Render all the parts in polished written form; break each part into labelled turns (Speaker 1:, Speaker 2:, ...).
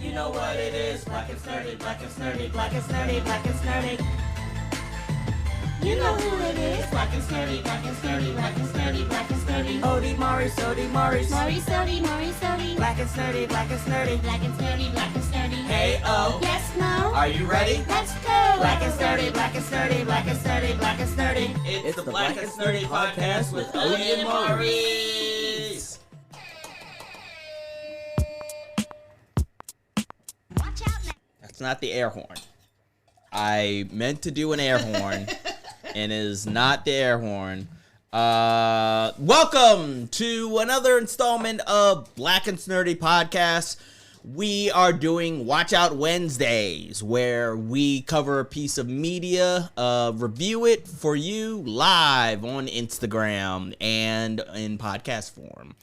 Speaker 1: You know what it is, black and snurdy, black and snurdy, black and snurdy, black and snurdy. You know who it is, black and snurdy, black and snurdy, black and snurdy, black and snurdy. Odie Maurice, Odie Maurice.
Speaker 2: Maurice Odie, Maurice Odie.
Speaker 1: Black and snurdy, black and snurdy.
Speaker 2: Black and snurdy, black and snurdy.
Speaker 1: Hey, oh.
Speaker 2: Yes, no.
Speaker 1: Are you ready?
Speaker 2: Let's go.
Speaker 1: Black and snurdy, black and snurdy, black and snurdy, black and snurdy. It's the Black and Snurdy Podcast with Odie and Maurice.
Speaker 2: Watch out now.
Speaker 3: That's not the air horn. I meant to do an air horn, and it is not the air horn. Welcome to another installment of Black and Snurdy Podcast. We are doing Watch Out Wednesdays, where we cover a piece of media, review it for you live on Instagram and in podcast form.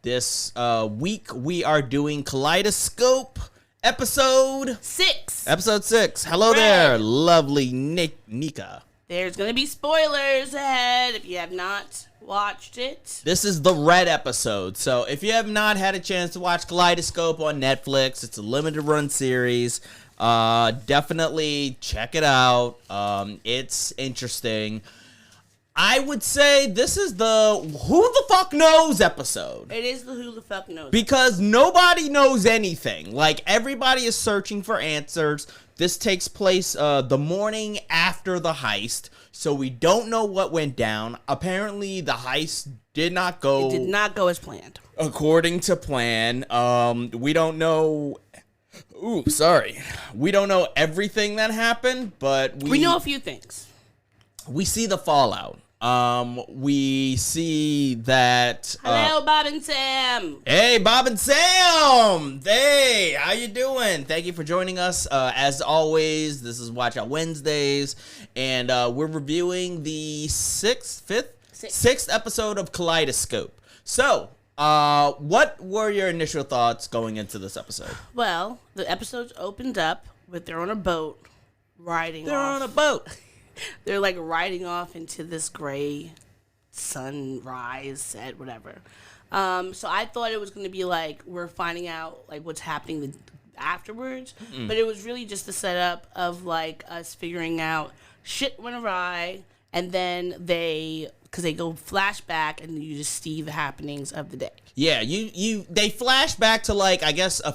Speaker 3: This week we are doing Kaleidoscope. Episode 6. Hello
Speaker 4: Red.
Speaker 3: there, lovely Nika.
Speaker 4: There's going to be spoilers ahead if you have not watched it.
Speaker 3: This is the Red episode. So if you have not had a chance to watch Kaleidoscope on Netflix, it's a limited run series. Definitely check it out. It's interesting. I would say this is the Who the Fuck Knows episode.
Speaker 4: It is the Who the Fuck Knows.
Speaker 3: Because nobody knows anything. Like, everybody is searching for answers. This takes place the morning after the heist, so we don't know what went down. Apparently, the heist did not go...
Speaker 4: It did not go as planned.
Speaker 3: According to plan. We don't know... Ooh, sorry. We don't know everything that happened, but
Speaker 4: we know a few things.
Speaker 3: We see the fallout. We see that...
Speaker 4: Hello, Bob and Sam.
Speaker 3: Hey, Bob and Sam! Hey, how you doing? Thank you for joining us. As always, this is Watch Out Wednesdays, and we're reviewing the sixth episode of Kaleidoscope. So, what were your initial thoughts going into this episode?
Speaker 4: Well, the episodes opened up with they're on a boat riding
Speaker 3: They're
Speaker 4: off.
Speaker 3: on a boat.
Speaker 4: They're like riding off into this gray sunrise set, whatever. So I thought it was going to be like we're finding out like what's happening afterwards, but it was really just the setup of like us figuring out shit went awry, and then because they go flashback and you just see the happenings of the day.
Speaker 3: Yeah, they flash back to like I guess a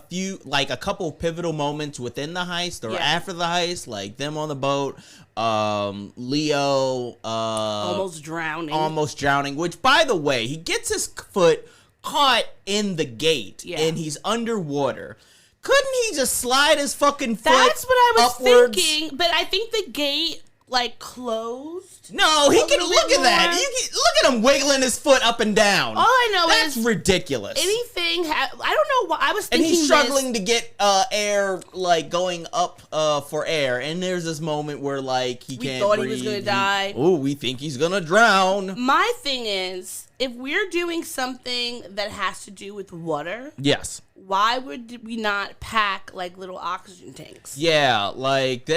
Speaker 3: couple pivotal moments within the heist or after the heist, like them on the boat, Leo
Speaker 4: almost drowning,
Speaker 3: which by the way, he gets his foot caught in the gate and he's underwater. Couldn't he just slide his fucking foot
Speaker 4: That's what I was
Speaker 3: upwards?
Speaker 4: thinking, but I think the gate like closed.
Speaker 3: No, he can look at that. Look at him wiggling his foot up and down.
Speaker 4: All I know
Speaker 3: That's
Speaker 4: is
Speaker 3: ridiculous.
Speaker 4: anything. I don't know why I was
Speaker 3: And
Speaker 4: thinking.
Speaker 3: he's struggling to get air, like going up for air. And there's this moment where like he can't
Speaker 4: thought
Speaker 3: breathe.
Speaker 4: he was gonna die.
Speaker 3: We think he's gonna drown.
Speaker 4: My thing is, if we're doing something that has to do with water,
Speaker 3: Yes.
Speaker 4: why would we not pack like little oxygen tanks?
Speaker 3: Yeah, like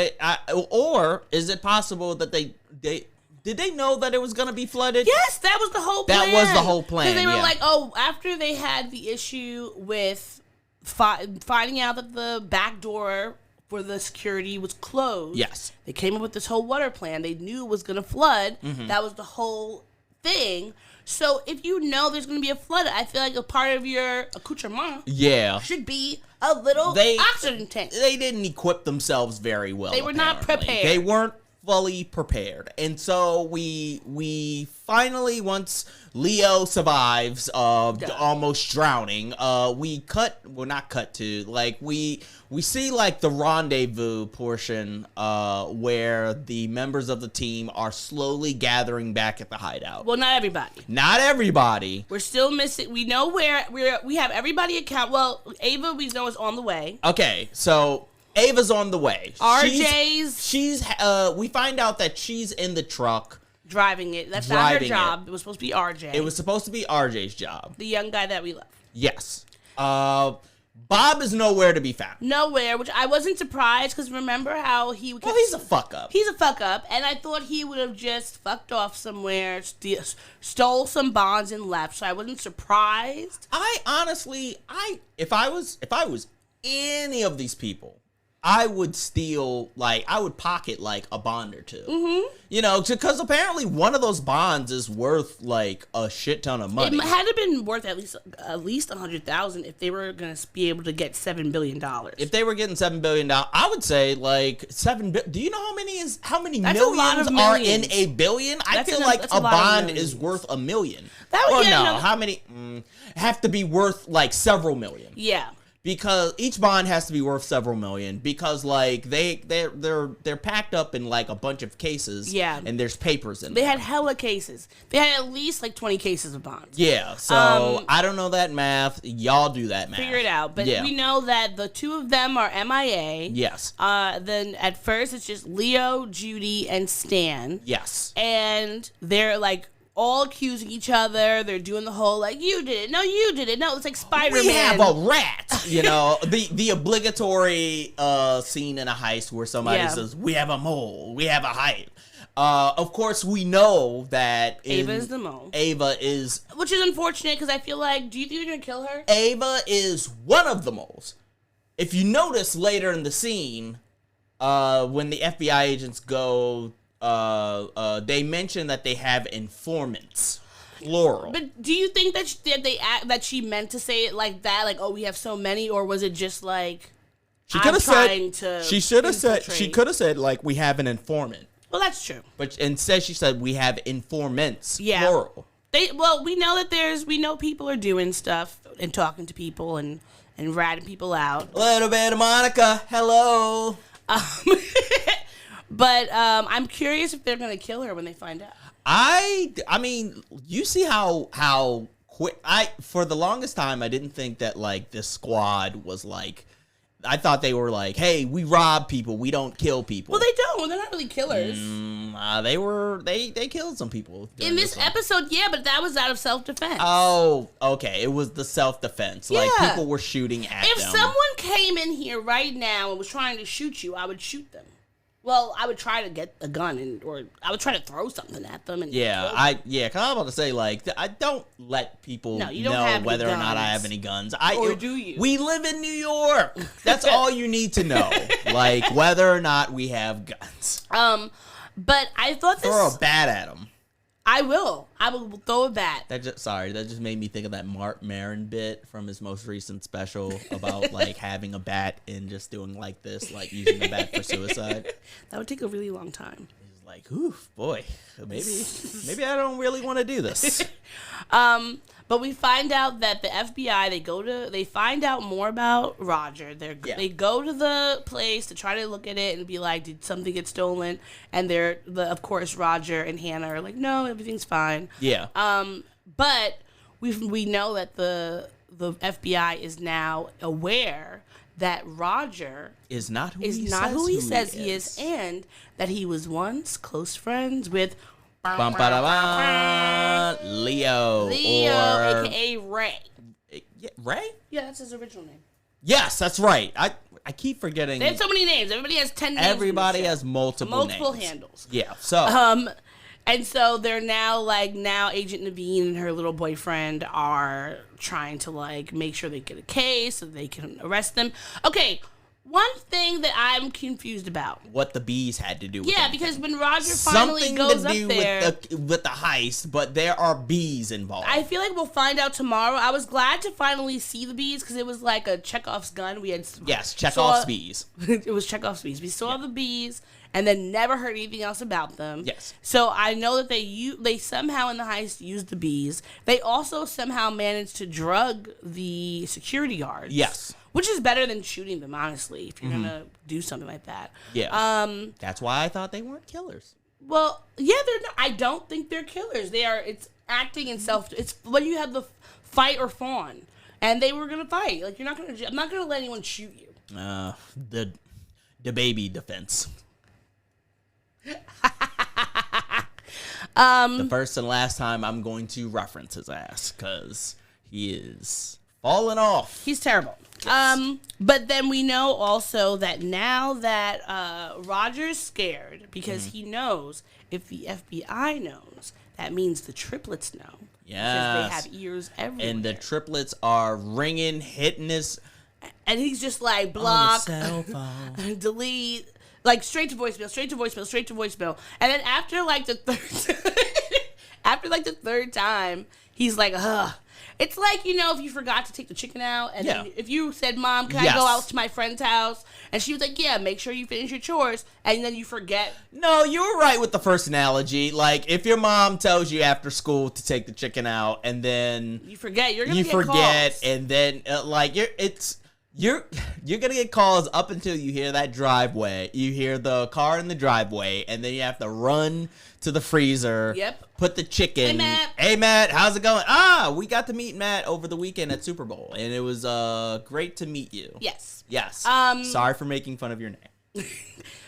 Speaker 3: or is it possible that they did they know that it was gonna be flooded?
Speaker 4: Yes, that was the whole plan.
Speaker 3: That was the whole plan.
Speaker 4: Because they were
Speaker 3: yeah.
Speaker 4: like, oh, after they had the issue with finding out that the back door for the security was closed.
Speaker 3: Yes.
Speaker 4: They came up with this whole water plan. They knew it was going to flood.
Speaker 3: Mm-hmm.
Speaker 4: That was the whole thing. So if you know there's going to be a flood, I feel like a part of your accoutrement should be a little oxygen tank.
Speaker 3: They didn't equip themselves very well.
Speaker 4: They were not prepared.
Speaker 3: They weren't fully prepared. And so we finally, once Leo survives almost drowning, we see like the rendezvous portion where the members of the team are slowly gathering back at the hideout.
Speaker 4: Well, not everybody.
Speaker 3: Not everybody.
Speaker 4: We're still missing. We know where we have everybody account. Well, Ava, we know is on the way.
Speaker 3: Okay, so Ava's on the way.
Speaker 4: RJ's.
Speaker 3: We find out that she's in the truck.
Speaker 4: Driving it. That's not her job. It was supposed to be RJ.
Speaker 3: It was supposed to be RJ's job.
Speaker 4: The young guy that we love.
Speaker 3: Yes. Bob is nowhere to be found.
Speaker 4: Nowhere, which I wasn't surprised because remember how he...
Speaker 3: Well, he's a fuck up.
Speaker 4: He's a fuck up, and I thought he would have just fucked off somewhere, stole some bonds and left, so I wasn't surprised.
Speaker 3: I honestly, if I was any of these people, I would steal, like, I would pocket, like, a bond or two. Mm-hmm. You know, because apparently one of those bonds is worth, like, a shit ton of money.
Speaker 4: It had to have been worth at least $100,000 if they were going to be able to get $7 billion.
Speaker 3: If they were getting $7 billion, I would say, like, do you know how many
Speaker 4: That's
Speaker 3: millions are in a billion? I feel like a bond is worth $1 million. How many? Have to be worth, like, several million.
Speaker 4: Yeah.
Speaker 3: Because each bond has to be worth several million because like they're packed up in like a bunch of cases.
Speaker 4: Yeah.
Speaker 3: And there's papers in
Speaker 4: They
Speaker 3: there.
Speaker 4: had hella cases. They had at least like 20 cases of bonds.
Speaker 3: Yeah. So I don't know that math. Y'all do that math.
Speaker 4: Figure it out. But
Speaker 3: yeah.
Speaker 4: we know that the two of them are MIA.
Speaker 3: Yes.
Speaker 4: Then at first it's just Leo, Judy, and Stan.
Speaker 3: Yes.
Speaker 4: And they're like all accusing each other. They're doing the whole like, you did it. No, you did it. No, it's like Spider-Man.
Speaker 3: We have a rat. You know, the obligatory scene in a heist where somebody says, we have a mole. We have a hype. Of course, we know that
Speaker 4: Ava is the mole.
Speaker 3: Ava is...
Speaker 4: Which is unfortunate because I feel like, do you think they're going to kill her?
Speaker 3: Ava is one of the moles. If you notice later in the scene, when the FBI agents go... they mention that they have informants, plural.
Speaker 4: But do you think that she meant to say it like that, like, oh, we have so many, or was it just like
Speaker 3: she could have
Speaker 4: said?
Speaker 3: She should have said. She could have said like we have an informant.
Speaker 4: Well, that's true.
Speaker 3: But instead, she said we have informants,
Speaker 4: yeah.
Speaker 3: plural.
Speaker 4: We know that we know people are doing stuff and talking to people and ratting people out.
Speaker 3: A little bit of Monica. Hello.
Speaker 4: But I'm curious if they're gonna kill her when they find out.
Speaker 3: I mean, you see how quick. For the longest time I didn't think that like this squad was like. I thought they were like, hey, we rob people, we don't kill people.
Speaker 4: Well, they don't. They're not really killers.
Speaker 3: They killed some people
Speaker 4: in this episode. Yeah, but that was out of self-defense.
Speaker 3: Oh, okay. It was the self-defense. Like people were shooting at them.
Speaker 4: If someone came in here right now and was trying to shoot you, I would shoot them. Well, I would try to get a gun or I would try to throw something at them. And
Speaker 3: cause I'm about to say, like, I don't let people know whether or not I have any guns.
Speaker 4: Or do you?
Speaker 3: We live in New York. That's all you need to know. Like, whether or not we have guns.
Speaker 4: But I thought this...
Speaker 3: Throw a bat at them.
Speaker 4: I will throw a bat.
Speaker 3: That just made me think of that Mark Maron bit from his most recent special about like having a bat and just doing like this, like using the bat for suicide.
Speaker 4: That would take a really long time.
Speaker 3: He's like, oof, boy, maybe I don't really want to do this.
Speaker 4: But we find out that the FBI, they find out more about Roger. They go to the place to try to look at it and be like, did something get stolen? And of course, Roger and Hannah are like, no, everything's fine.
Speaker 3: Yeah.
Speaker 4: But we know that the FBI is now aware that Roger
Speaker 3: is not who
Speaker 4: he says he is, and that he was once close friends with
Speaker 3: Leo,
Speaker 4: aka Ray.
Speaker 3: Ray?
Speaker 4: Yeah, that's his original name.
Speaker 3: Yes, that's right. I keep forgetting.
Speaker 4: They have so many names. Everybody has 10 names.
Speaker 3: Everybody has multiple names.
Speaker 4: handles.
Speaker 3: Yeah. So.
Speaker 4: And so they're now Agent Naveen and her little boyfriend are trying to like make sure they get a case so they can arrest them. Okay. One thing that I'm confused about.
Speaker 3: What the bees had to do with
Speaker 4: anything. Because when Roger finally goes up there...
Speaker 3: Something to do with the heist, but there are bees involved.
Speaker 4: I feel like we'll find out tomorrow. I was glad to finally see the bees because it was like a Chekhov's gun.
Speaker 3: Yes, Chekhov's bees.
Speaker 4: It was Chekhov's bees. We saw the bees and then never heard anything else about them.
Speaker 3: Yes.
Speaker 4: So I know that they somehow in the heist used the bees. They also somehow managed to drug the security guards.
Speaker 3: Yes.
Speaker 4: Which is better than shooting them, honestly, if you're going to do something like that.
Speaker 3: Yeah. That's why I thought they weren't killers.
Speaker 4: Well, yeah, they're not. I don't think they're killers. It's acting in it's when you have the fight or fawn. And they were going to fight. Like, I'm not going to let anyone shoot you.
Speaker 3: The baby defense.
Speaker 4: The
Speaker 3: first and last time I'm going to reference his ass, because he is falling off.
Speaker 4: He's terrible.
Speaker 3: Yes.
Speaker 4: But then we know also that now that Roger's scared because he knows if the FBI knows, that means the triplets know.
Speaker 3: Yes.
Speaker 4: Because they have ears everywhere.
Speaker 3: And the triplets are ringing, hitting his
Speaker 4: And he's just like,
Speaker 3: on the
Speaker 4: block,
Speaker 3: cell phone.
Speaker 4: delete, like straight to voicemail, straight to voicemail, straight to voicemail. And then after like the third time, he's like, ugh. It's like, you know, if you forgot to take the chicken out, and then if you said, Mom, can I go out to my friend's house? And she was like, yeah, make sure you finish your chores, and then you forget.
Speaker 3: No, you were right with the first analogy. Like, if your mom tells you after school to take the chicken out, and then
Speaker 4: you forget, you're gonna get calls.
Speaker 3: And then you're gonna get calls up until you hear that driveway. You hear the car in the driveway, and then you have to run to the freezer.
Speaker 4: Yep.
Speaker 3: Put the chicken.
Speaker 4: Hey,
Speaker 3: Matt, how's it going? We got to meet Matt over the weekend at Super Bowl, and it was great to meet you.
Speaker 4: Yes.
Speaker 3: Sorry for making fun of your name.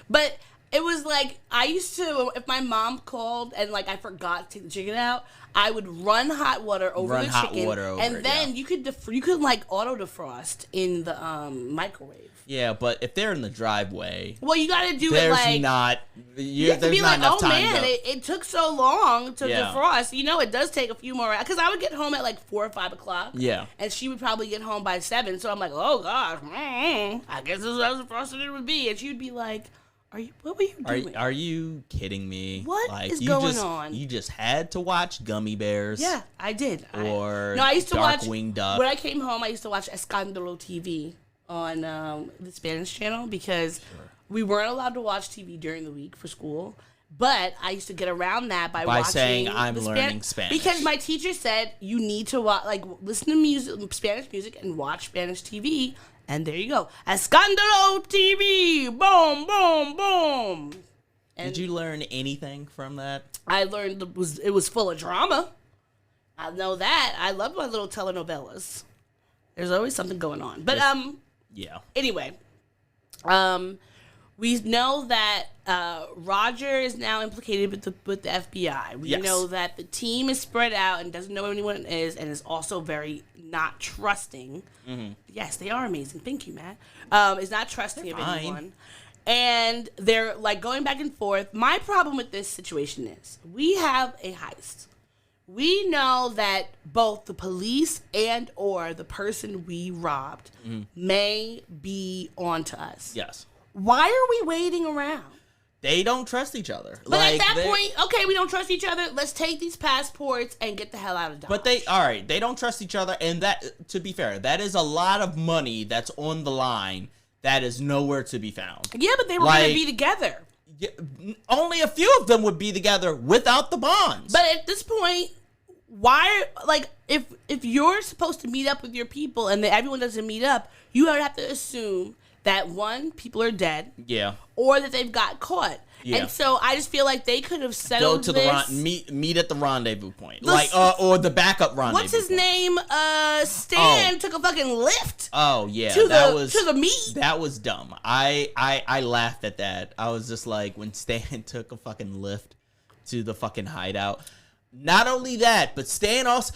Speaker 4: But it was like, I used to, if my mom called and like I forgot to take the chicken out, I would run hot water over the chicken, and then you could like auto defrost in the microwave.
Speaker 3: Yeah, but if they're in the driveway,
Speaker 4: well, you got to do it
Speaker 3: there's
Speaker 4: like
Speaker 3: not.
Speaker 4: you have to
Speaker 3: there's
Speaker 4: be
Speaker 3: not
Speaker 4: like,
Speaker 3: enough
Speaker 4: oh
Speaker 3: time
Speaker 4: man,
Speaker 3: to,
Speaker 4: it took so long to defrost. You know, it does take a few more hours because I would get home at like 4 or 5 o'clock.
Speaker 3: Yeah,
Speaker 4: and she would probably get home by 7. So I'm like, oh gosh, I guess this is how defrosted it would be, and she would be like, what were you doing?
Speaker 3: Are you kidding me?
Speaker 4: What is going on?
Speaker 3: You just had to watch Gummy Bears.
Speaker 4: Yeah, I did.
Speaker 3: I used to
Speaker 4: watch
Speaker 3: Darkwing Duck.
Speaker 4: When I came home, I used to watch Escándalo TV on the Spanish channel because we weren't allowed to watch TV during the week for school. But I used to get around that by watching
Speaker 3: saying I'm learning Spanish.
Speaker 4: Because my teacher said you need to listen to music, Spanish music, and watch Spanish TV. And there you go. Escándalo TV. Boom, boom, boom. And
Speaker 3: did you learn anything from that?
Speaker 4: I learned it was full of drama. I know that. I love my little telenovelas. There's always something going on. But
Speaker 3: yeah.
Speaker 4: Anyway, we know that Roger is now implicated with the FBI. We know that the team is spread out and doesn't know who anyone is, and is also very not trusting. Mm-hmm. Yes, they are amazing. Thank you, Matt. Is not trusting of anyone. And they're like going back and forth. My problem with this situation is we have a heist. We know that both the police and or the person we robbed may be onto us.
Speaker 3: Yes.
Speaker 4: Why are we waiting around?
Speaker 3: They don't trust each other.
Speaker 4: But at that point, okay, we don't trust each other. Let's take these passports and get the hell out of Dodge.
Speaker 3: But they don't trust each other. And that, to be fair, that is a lot of money that's on the line that is nowhere to be found.
Speaker 4: Yeah, but they were going to be together.
Speaker 3: Yeah, only a few of them would be together without the bonds.
Speaker 4: But at this point, why, like, if you're supposed to meet up with your people and everyone doesn't meet up, you would have to assume that, one, people are dead. Yeah. Or that they've got caught. Yeah. And so I just feel like they could have settled this.
Speaker 3: Meet at the rendezvous point. Or the backup rendezvous
Speaker 4: What's his name? Stan took a fucking Lyft.
Speaker 3: Oh, yeah.
Speaker 4: To the meet.
Speaker 3: That was dumb. I laughed at that. I was just like, when Stan took a fucking Lyft to the fucking hideout. Not only that, but Stan's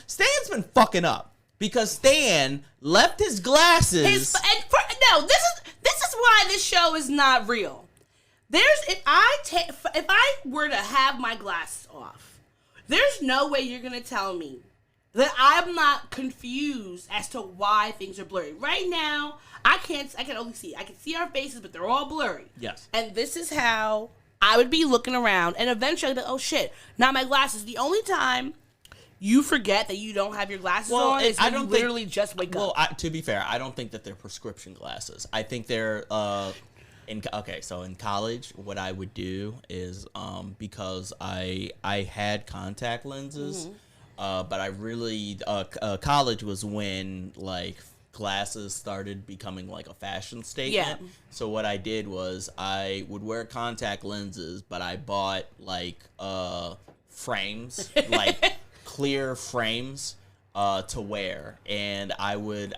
Speaker 3: been fucking up. Because Stan left his glasses.
Speaker 4: This is why this show is not real. If I were to have my glasses off, there's no way you're gonna tell me that I'm not confused as to why things are blurry. Right now, I can see our faces, but they're all blurry. Yes. And this is how I would be looking around, and eventually I'd be like, oh shit, not my glasses. The only time you forget that you don't have your glasses on is when you literally just wake up.
Speaker 3: Well, to be fair, I don't think that they're prescription glasses. I think they're in college, what I would do is because I had contact lenses, but I really college was when like glasses started becoming like a fashion statement. Yeah. So what I did was I would wear contact lenses, but I bought like frames, like clear frames to wear, and I would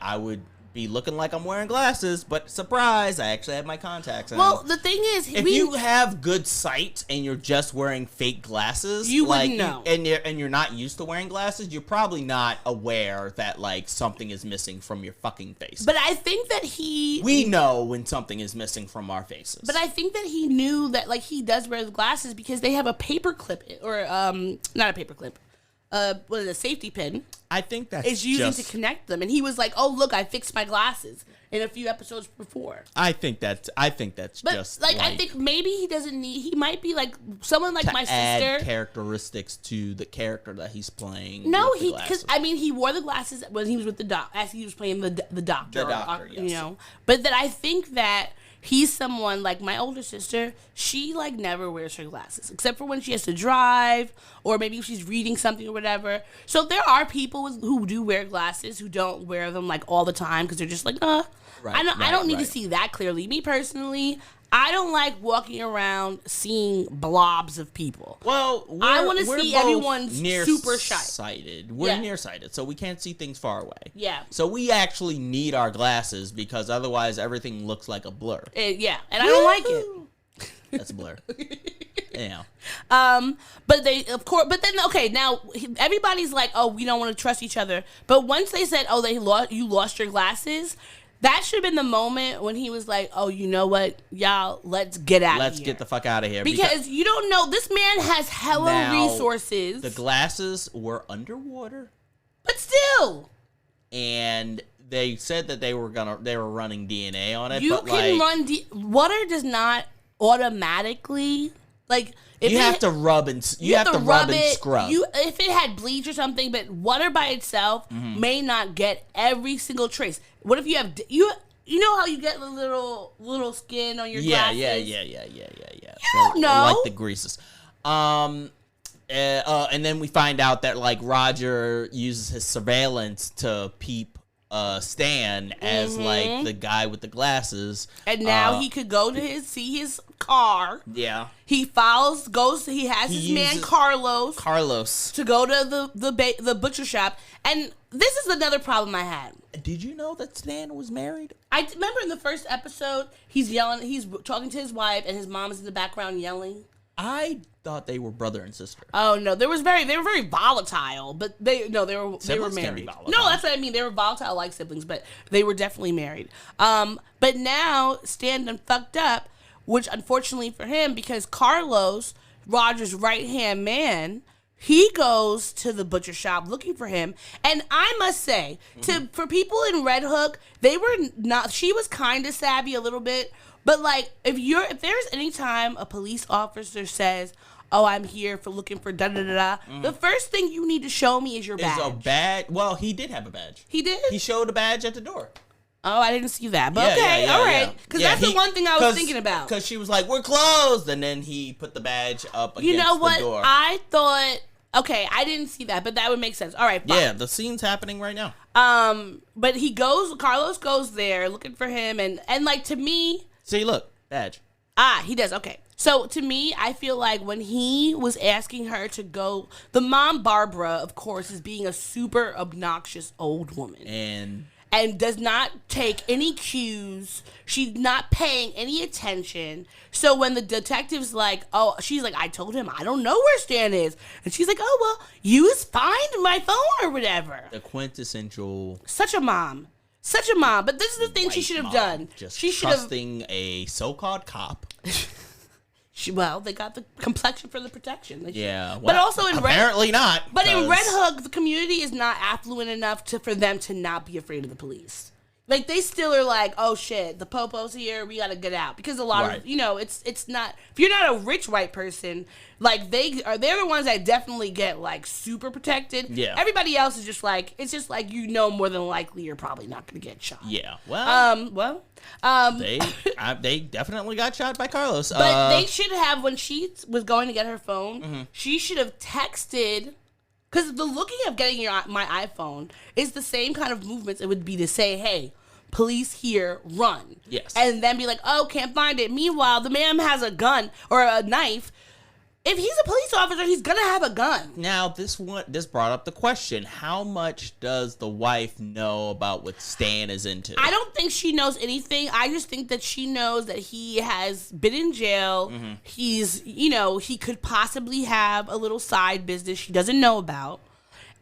Speaker 3: be looking like I'm wearing glasses, but surprise, I actually have my contacts in.
Speaker 4: Well, the thing is,
Speaker 3: if you have good sight and you're just wearing fake glasses,
Speaker 4: you wouldn't know.
Speaker 3: And you're not used to wearing glasses, you're probably not aware that like something is missing from your fucking face.
Speaker 4: But I think that
Speaker 3: we know when something is missing from our faces.
Speaker 4: But I think that he knew that like he does wear the glasses because they have a paper clip or not a paper clip. What is it, a safety pin?
Speaker 3: I think that's
Speaker 4: is using to connect them, and he was like, "Oh, look, I fixed my glasses." In a few episodes before,
Speaker 3: I think that's
Speaker 4: but,
Speaker 3: just
Speaker 4: like I think maybe he doesn't need. He might be like someone like my sister.
Speaker 3: Add characteristics to the character that he's playing.
Speaker 4: No, because I mean he wore the glasses when he was with the doc as he was playing the doctor.
Speaker 3: The doctor, yes.
Speaker 4: You know. But that I think that he's someone like my older sister. She like never wears her glasses except for when she has to drive or maybe if she's reading something or whatever. So there are people who do wear glasses who don't wear them like all the time because they're just like,
Speaker 3: Right,
Speaker 4: I don't need to see that clearly. Me personally, I don't like walking around seeing blobs of people.
Speaker 3: Well,
Speaker 4: I want to see everyone super
Speaker 3: sighted. We're nearsighted, so we can't see things far away.
Speaker 4: Yeah.
Speaker 3: So we actually need our glasses because otherwise everything looks like a blur.
Speaker 4: Yeah, and I don't like it.
Speaker 3: That's a blur. Yeah.
Speaker 4: But they, of course, but then okay, now everybody's like, oh, we don't want to trust each other. But once they said, oh, you lost your glasses. That should have been the moment when he was like, oh, you know what? Y'all, let's get out of here.
Speaker 3: Let's get the fuck out of here.
Speaker 4: Because you don't know. This man has hella resources.
Speaker 3: The glasses were underwater.
Speaker 4: But still.
Speaker 3: And they said that they were running DNA on it.
Speaker 4: You can run... Water does not automatically... Like...
Speaker 3: You have to rub and scrub.
Speaker 4: If it had bleach or something, but water by itself may not get every single trace. What if you have you know how you get the little skin on your glasses?
Speaker 3: Yeah.
Speaker 4: You don't know.
Speaker 3: Like the greases. And then we find out that like Roger uses his surveillance to peep Stan as like the guy with the glasses,
Speaker 4: and now he could go to see his car.
Speaker 3: Yeah,
Speaker 4: he has his man Carlos to go to the butcher shop. And this is another problem I had.
Speaker 3: Did you know that Stan was married?
Speaker 4: I remember in the first episode he's talking to his wife and his mom is in the background yelling.
Speaker 3: I thought they were brother and sister.
Speaker 4: Oh no, they were very volatile, but they were married. No, that's what I mean. They were volatile like siblings, but they were definitely married. But now Stan done fucked up, which unfortunately for him, because Carlos, Roger's right-hand man, he goes to the butcher shop looking for him. And I must say, for people in Red Hook, she was kind of savvy a little bit. But like, if there's any time a police officer says, "Oh, I'm here for looking for da da da da," the first thing you need to show me is your badge.
Speaker 3: Is a badge? Well, he did have a badge.
Speaker 4: He did.
Speaker 3: He showed a badge at the door.
Speaker 4: Oh, I didn't see that. But all right, because that's the one thing I was thinking about.
Speaker 3: Because she was like, "We're closed," and then he put the badge up against the door.
Speaker 4: You know what? I thought. Okay, I didn't see that, but that would make sense. All right, fine.
Speaker 3: Yeah, the scene's happening right now.
Speaker 4: But Carlos goes there looking for him, and like to me.
Speaker 3: See, look, badge.
Speaker 4: He does. Okay. So to me, I feel like when he was asking her to go, the mom, Barbara, of course, is being a super obnoxious old woman. And does not take any cues. She's not paying any attention. So when the detective's like, she's like, I told him I don't know where Stan is. And she's like, oh, well, use find my phone or whatever.
Speaker 3: The quintessential.
Speaker 4: Such a mom. But this is the thing she should have done.
Speaker 3: She should have trusting a so-called cop.
Speaker 4: They got the complexion for the protection.
Speaker 3: But
Speaker 4: also
Speaker 3: apparently not.
Speaker 4: But in Red Hook, the community is not affluent enough for them to not be afraid of the police. Like they still are like, oh shit, the popo's here, we gotta get out because a lot of it's not. If you're not a rich white person, like they're the ones that definitely get like super protected.
Speaker 3: Yeah.
Speaker 4: Everybody else is just like more than likely you're probably not gonna get shot.
Speaker 3: Yeah. They definitely got shot by Carlos.
Speaker 4: But they should have, when she was going to get her phone, she should have texted. Because the looking of getting my iPhone is the same kind of movements it would be to say, hey, police here, run.
Speaker 3: Yes.
Speaker 4: And then be like, oh, can't find it. Meanwhile, the man has a gun or a knife. if he's a police officer, he's gonna have a gun.
Speaker 3: Now, this brought up the question: how much does the wife know about what Stan is into?
Speaker 4: I don't think she knows anything. I just think that she knows that he has been in jail.
Speaker 3: Mm-hmm.
Speaker 4: He's, he could possibly have a little side business she doesn't know about,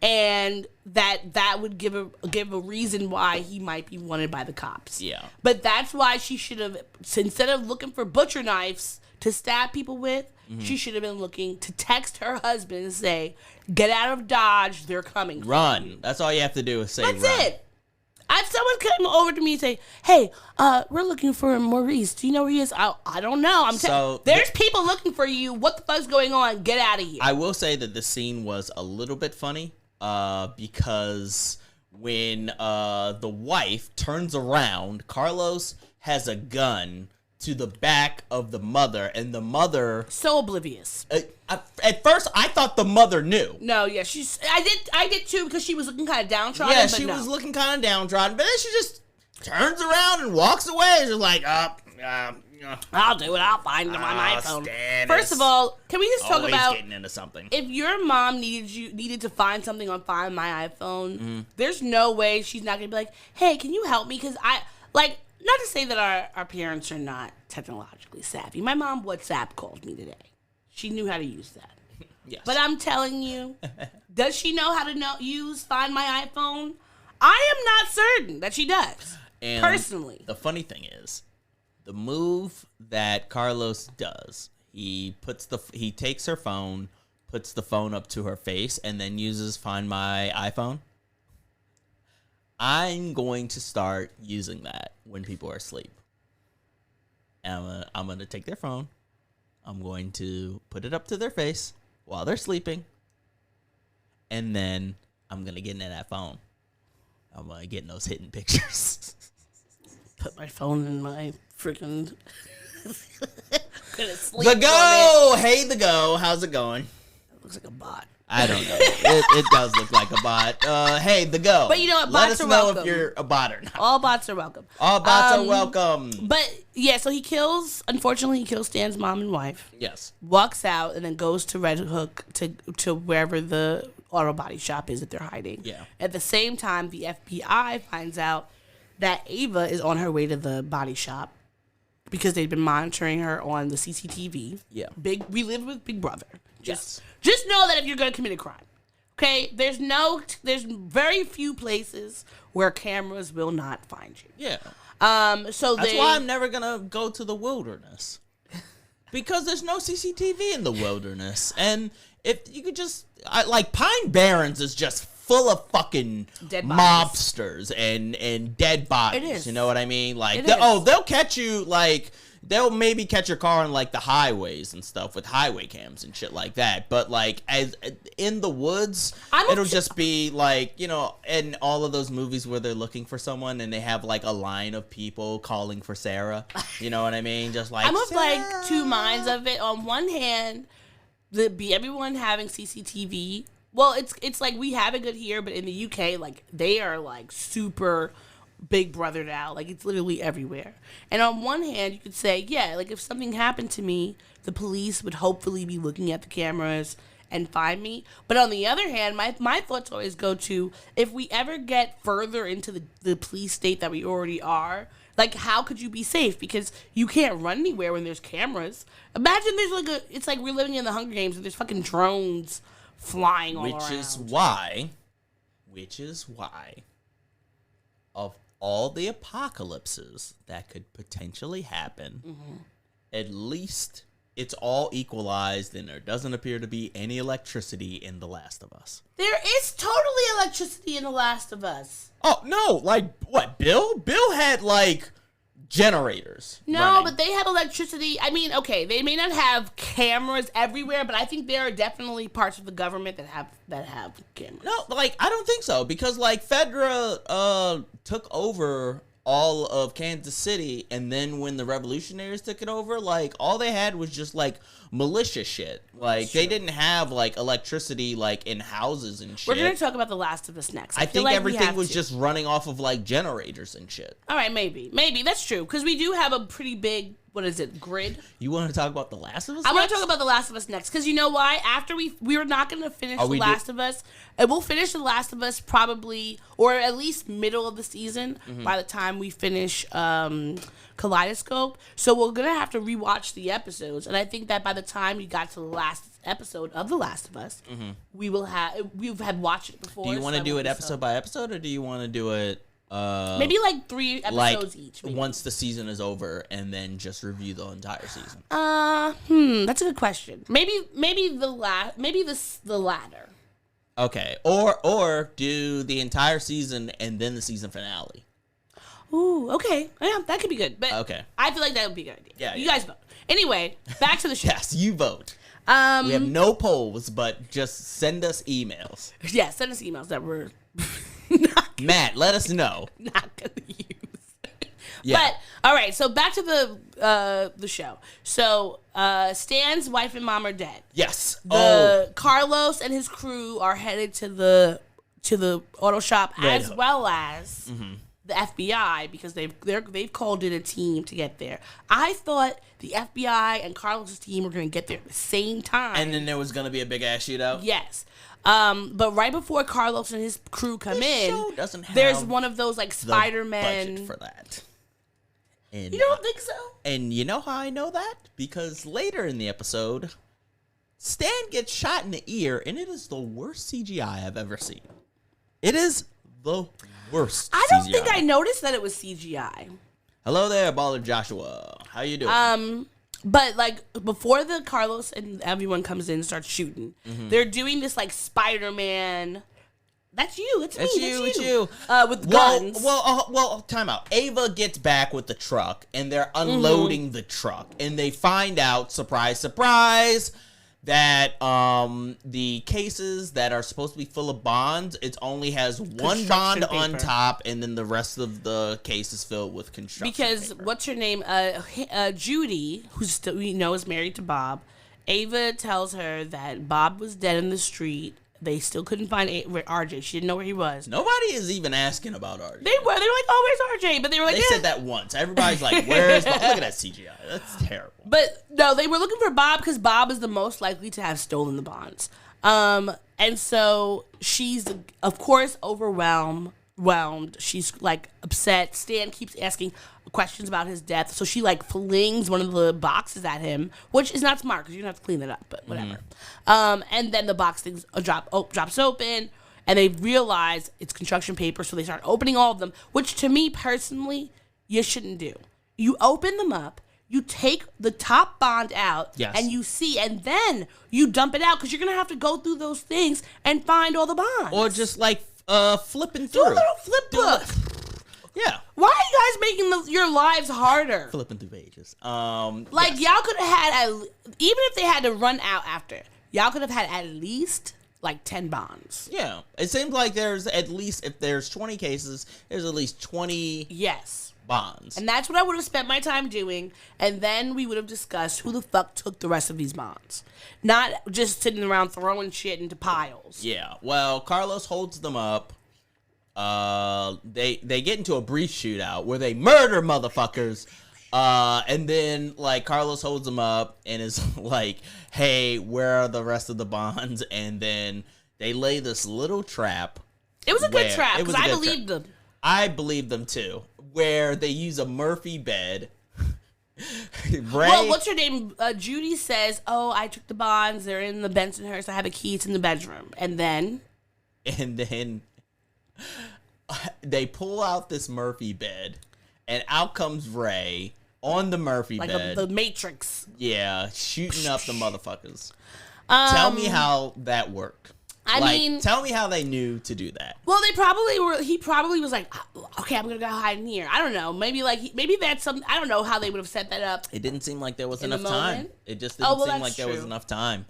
Speaker 4: and that would give a reason why he might be wanted by the cops.
Speaker 3: Yeah.
Speaker 4: But that's why she should have, instead of looking for butcher knives to stab people with, she should have been looking to text her husband and say, "Get out of Dodge, they're coming."
Speaker 3: Run. That's all you have to do is say
Speaker 4: That's
Speaker 3: run.
Speaker 4: it. Someone came over to me and say, "Hey, we're looking for Maurice. Do you know where he is?" I don't know. There's people looking for you. What the fuck's going on? Get out of here.
Speaker 3: I will say that the scene was a little bit funny because when the wife turns around, Carlos has a gun to the back of the mother, and the mother
Speaker 4: so oblivious.
Speaker 3: At first, I thought the mother knew.
Speaker 4: No, yeah, I did too, because she was looking kind of downtrodden.
Speaker 3: Yeah, she was looking kind of downtrodden, but then she just turns around and walks away. She's like,
Speaker 4: I'll do it. I'll find him on my phone.
Speaker 3: Stannis.
Speaker 4: First of all, can we just talk
Speaker 3: Always
Speaker 4: about
Speaker 3: getting into something?
Speaker 4: If your mom needed to find something on Find My iPhone, there's no way she's not gonna be like, "Hey, can you help me?" Because not to say that our parents are not technologically savvy. My mom WhatsApp called me today. She knew how to use that.
Speaker 3: Yes.
Speaker 4: But I'm telling you, does she know how to use Find My iPhone? I am not certain that she does.
Speaker 3: And
Speaker 4: personally.
Speaker 3: The funny thing is, the move that Carlos does, he takes her phone, puts the phone up to her face, and then uses Find My iPhone. I'm going to start using that when people are asleep. And I'm going to take their phone. I'm going to put it up to their face while they're sleeping. And then I'm going to get into that phone. I'm going to get in those hidden pictures.
Speaker 4: Put my phone in my freaking...
Speaker 3: The Go! Hey, The Go. How's it going?
Speaker 4: It looks like a bot.
Speaker 3: I don't know. It does look like a bot. Hey, The Go.
Speaker 4: But you know what?
Speaker 3: Let
Speaker 4: Bots
Speaker 3: us
Speaker 4: are
Speaker 3: know
Speaker 4: welcome.
Speaker 3: if you're a bot or not.
Speaker 4: All bots are welcome.
Speaker 3: All bots are welcome.
Speaker 4: But yeah, so unfortunately, he kills Stan's mom and wife.
Speaker 3: Yes.
Speaker 4: Walks out and then goes to Red Hook to wherever the auto body shop is that they're hiding.
Speaker 3: Yeah.
Speaker 4: At the same time, the FBI finds out that Ava is on her way to the body shop because they've been monitoring her on the CCTV.
Speaker 3: Yeah.
Speaker 4: We live with Big Brother.
Speaker 3: Yes.
Speaker 4: Just know that if you're going to commit a crime, okay, there's very few places where cameras will not find you.
Speaker 3: Yeah.
Speaker 4: So
Speaker 3: that's why I'm never gonna go to the wilderness, because there's no CCTV in the wilderness, and if you could just Pine Barrens is just full of fucking
Speaker 4: dead bodies.
Speaker 3: mobsters and dead bodies.
Speaker 4: It is.
Speaker 3: You know what I mean? They'll catch you they'll maybe catch your car on the highways and stuff with highway cams and shit like that. But as in the woods, it'll just be in all of those movies where they're looking for someone and they have a line of people calling for Sarah. You know what I mean? Just
Speaker 4: I'm
Speaker 3: Sarah.
Speaker 4: of two minds of it. On one hand, everyone having CCTV. Well, it's we have it good here, but in the UK, they are super Big Brother now. It's literally everywhere. And on one hand, you could say, yeah, if something happened to me, the police would hopefully be looking at the cameras and find me. But on the other hand, my thoughts always go to, if we ever get further into the police state that we already are, how could you be safe? Because you can't run anywhere when there's cameras. Imagine there's it's like we're living in the Hunger Games and there's fucking drones flying all around.
Speaker 3: Which is why of all the apocalypses that could potentially happen, at least it's all equalized and there doesn't appear to be any electricity in The Last of Us.
Speaker 4: There is totally electricity in The Last of Us.
Speaker 3: Oh, no, what, Bill? Bill had, generators.
Speaker 4: No,
Speaker 3: running.
Speaker 4: but they have electricity. I mean, okay, they may not have cameras everywhere, but I think there are definitely parts of the government that have cameras.
Speaker 3: No, I don't think so, because Fedra took over all of Kansas City, and then when the revolutionaries took it over, all they had was just malicious shit. Like they didn't have like electricity like in houses and shit.
Speaker 4: We're gonna talk about The Last of Us next.
Speaker 3: I
Speaker 4: feel
Speaker 3: think
Speaker 4: like
Speaker 3: everything was just running off of like generators and shit.
Speaker 4: All right, maybe that's true because we do have a pretty big. What is it? Grid.
Speaker 3: You want to talk about The Last of Us?
Speaker 4: I want to talk about The Last of Us next because you know why? After we were not going to finish The Last of Us, and we'll finish The Last of Us probably, or at least middle of the season by the time we finish Kaleidoscope. So we're gonna have to rewatch the episodes, and I think that by the time you got to the last episode of The Last of Us, we've had watched it before.
Speaker 3: Do you want to do it episode by episode, or do you want to do it?
Speaker 4: Maybe like 3 episodes each. Maybe.
Speaker 3: Once the season is over, and then just review the entire season.
Speaker 4: That's a good question. Maybe the latter.
Speaker 3: Okay, or do the entire season and then the season finale.
Speaker 4: Ooh, okay, yeah, that could be good. But
Speaker 3: okay,
Speaker 4: I feel like that would be a good idea.
Speaker 3: Yeah,
Speaker 4: you guys vote. Anyway, back to the show.
Speaker 3: Yes, you vote. We have no polls, but just send us emails.
Speaker 4: Yeah, send us emails that we're.
Speaker 3: Matt, let us know.
Speaker 4: Not gonna use.
Speaker 3: Yeah.
Speaker 4: But all right, so back to the show. So Stan's wife and mom are dead.
Speaker 3: Yes.
Speaker 4: Carlos and his crew are headed to the auto shop as well as the FBI because they've called in a team to get there. I thought the FBI and Carlos' team were going to get there at the same time,
Speaker 3: and then there was going to be a big ass shootout.
Speaker 4: Yes. But right before Carlos and his crew come in, there's one of those like Spider-Man
Speaker 3: budget for that. And
Speaker 4: you don't think so?
Speaker 3: And you know how I know that? Because later in the episode, Stan gets shot in the ear, and it is the worst CGI I've ever seen. It is the worst.
Speaker 4: I don't
Speaker 3: CGI.
Speaker 4: think I noticed that it was CGI.
Speaker 3: Hello there, Baller Joshua. How you doing?
Speaker 4: But like before the Carlos and everyone comes in and starts shooting, they're doing this like Spider-Man. That's you. It's me.
Speaker 3: It's you.
Speaker 4: With guns.
Speaker 3: Well, time out. Ava gets back with the truck, and they're unloading the truck, and they find out, surprise, surprise, that the cases that are supposed to be full of bonds, it only has one bond on top, and then the rest of the case is filled with construction paper.
Speaker 4: What's her name? Judy, who's we know is married to Bob. Ava tells her that Bob was dead in the street. They still couldn't find RJ. She didn't know where he was.
Speaker 3: Nobody is even asking about RJ.
Speaker 4: They were like, oh, where's RJ? But they were like,
Speaker 3: they said that once. Everybody's like, where's Bob? Look at that CGI. That's terrible.
Speaker 4: But no, they were looking for Bob because Bob is the most likely to have stolen the bonds. And so she's, of course, overwhelmed. She's like upset. Stan keeps asking questions about his death, so she like flings one of the boxes at him, which is not smart because you don't have to clean it up, but whatever. And then the box things drops open, and they realize it's construction paper, so they start opening all of them, which to me personally, you shouldn't do. You open them up, you take the top bond out, and you see, and then you dump it out because you're gonna have to go through those things and find all the bonds,
Speaker 3: or just like flipping through.
Speaker 4: Do a little flip book.
Speaker 3: Yeah.
Speaker 4: Why are you guys making your lives harder?
Speaker 3: Flipping through pages.
Speaker 4: Y'all could have had, even if they had to run out after, y'all could have had at least like 10 bonds.
Speaker 3: Yeah. It seems like there's at least, if there's 20 cases, there's at least 20 bonds.
Speaker 4: And that's what I would have spent my time doing. And then we would have discussed who the fuck took the rest of these bonds. Not just sitting around throwing shit into piles.
Speaker 3: Yeah. Well, Carlos holds them up. They get into a brief shootout where they murder motherfuckers. And then like Carlos holds them up and is like, "Hey, where are the rest of the bonds?" And then they lay this little trap.
Speaker 4: It was a good trap because I believed them.
Speaker 3: I believed them too. Where they use a Murphy bed.
Speaker 4: Well, what's her name? Judy says, "Oh, I took the bonds. They're in the Bensonhurst. I have a key. It's in the bedroom." And then they pull out this Murphy bed, and out comes Ray on the Murphy bed. Like the Matrix.
Speaker 3: Yeah, shooting up the motherfuckers. Tell me how that worked. I mean, tell me how they knew to do that.
Speaker 4: Well, he probably was like, okay, I'm going to go hide in here. I don't know. Maybe that's something. I don't know how they would have set that up.
Speaker 3: It didn't seem like there was enough time. It just didn't seem like there was enough time.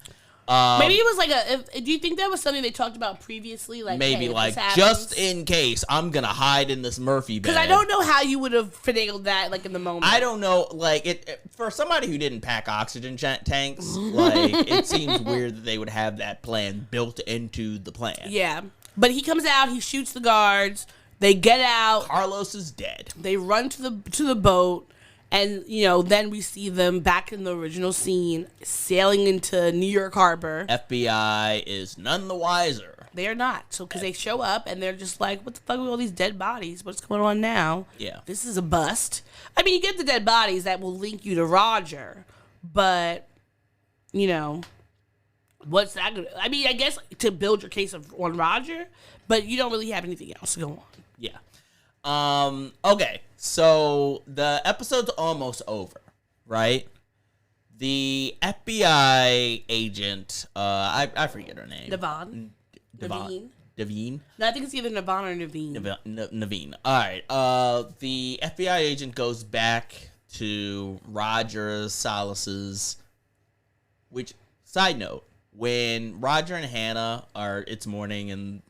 Speaker 4: Maybe it was like do you think that was something they talked about previously? Like
Speaker 3: maybe
Speaker 4: hey,
Speaker 3: like
Speaker 4: happens,
Speaker 3: just in case I'm gonna hide in this Murphy bed.
Speaker 4: because I don't know how you would have finagled that like in the moment.
Speaker 3: I don't know, like it for somebody who didn't pack oxygen tanks. Like it seems weird that they would have that plan built into the plan.
Speaker 4: Yeah, but he comes out, he shoots the guards. They get out.
Speaker 3: Carlos is dead.
Speaker 4: They run to the boat, and then we see them back in the original scene, sailing into New York Harbor.
Speaker 3: FBI is none the wiser.
Speaker 4: They are not. So, because they show up and they're just like, what the fuck with all these dead bodies? What's going on now?
Speaker 3: Yeah.
Speaker 4: This is a bust. I mean, you get the dead bodies that will link you to Roger, but, what's that going to... I mean, I guess to build your case on Roger, but you don't really have anything else to go on.
Speaker 3: Yeah. Okay. So the episode's almost over, right? The FBI agent, I forget her name.
Speaker 4: Naveen.
Speaker 3: Naveen?
Speaker 4: No, I think it's either Naveen or Naveen.
Speaker 3: Naveen. All right. The FBI agent goes back to Roger Salas's, which, side note, when Roger and Hannah it's morning and,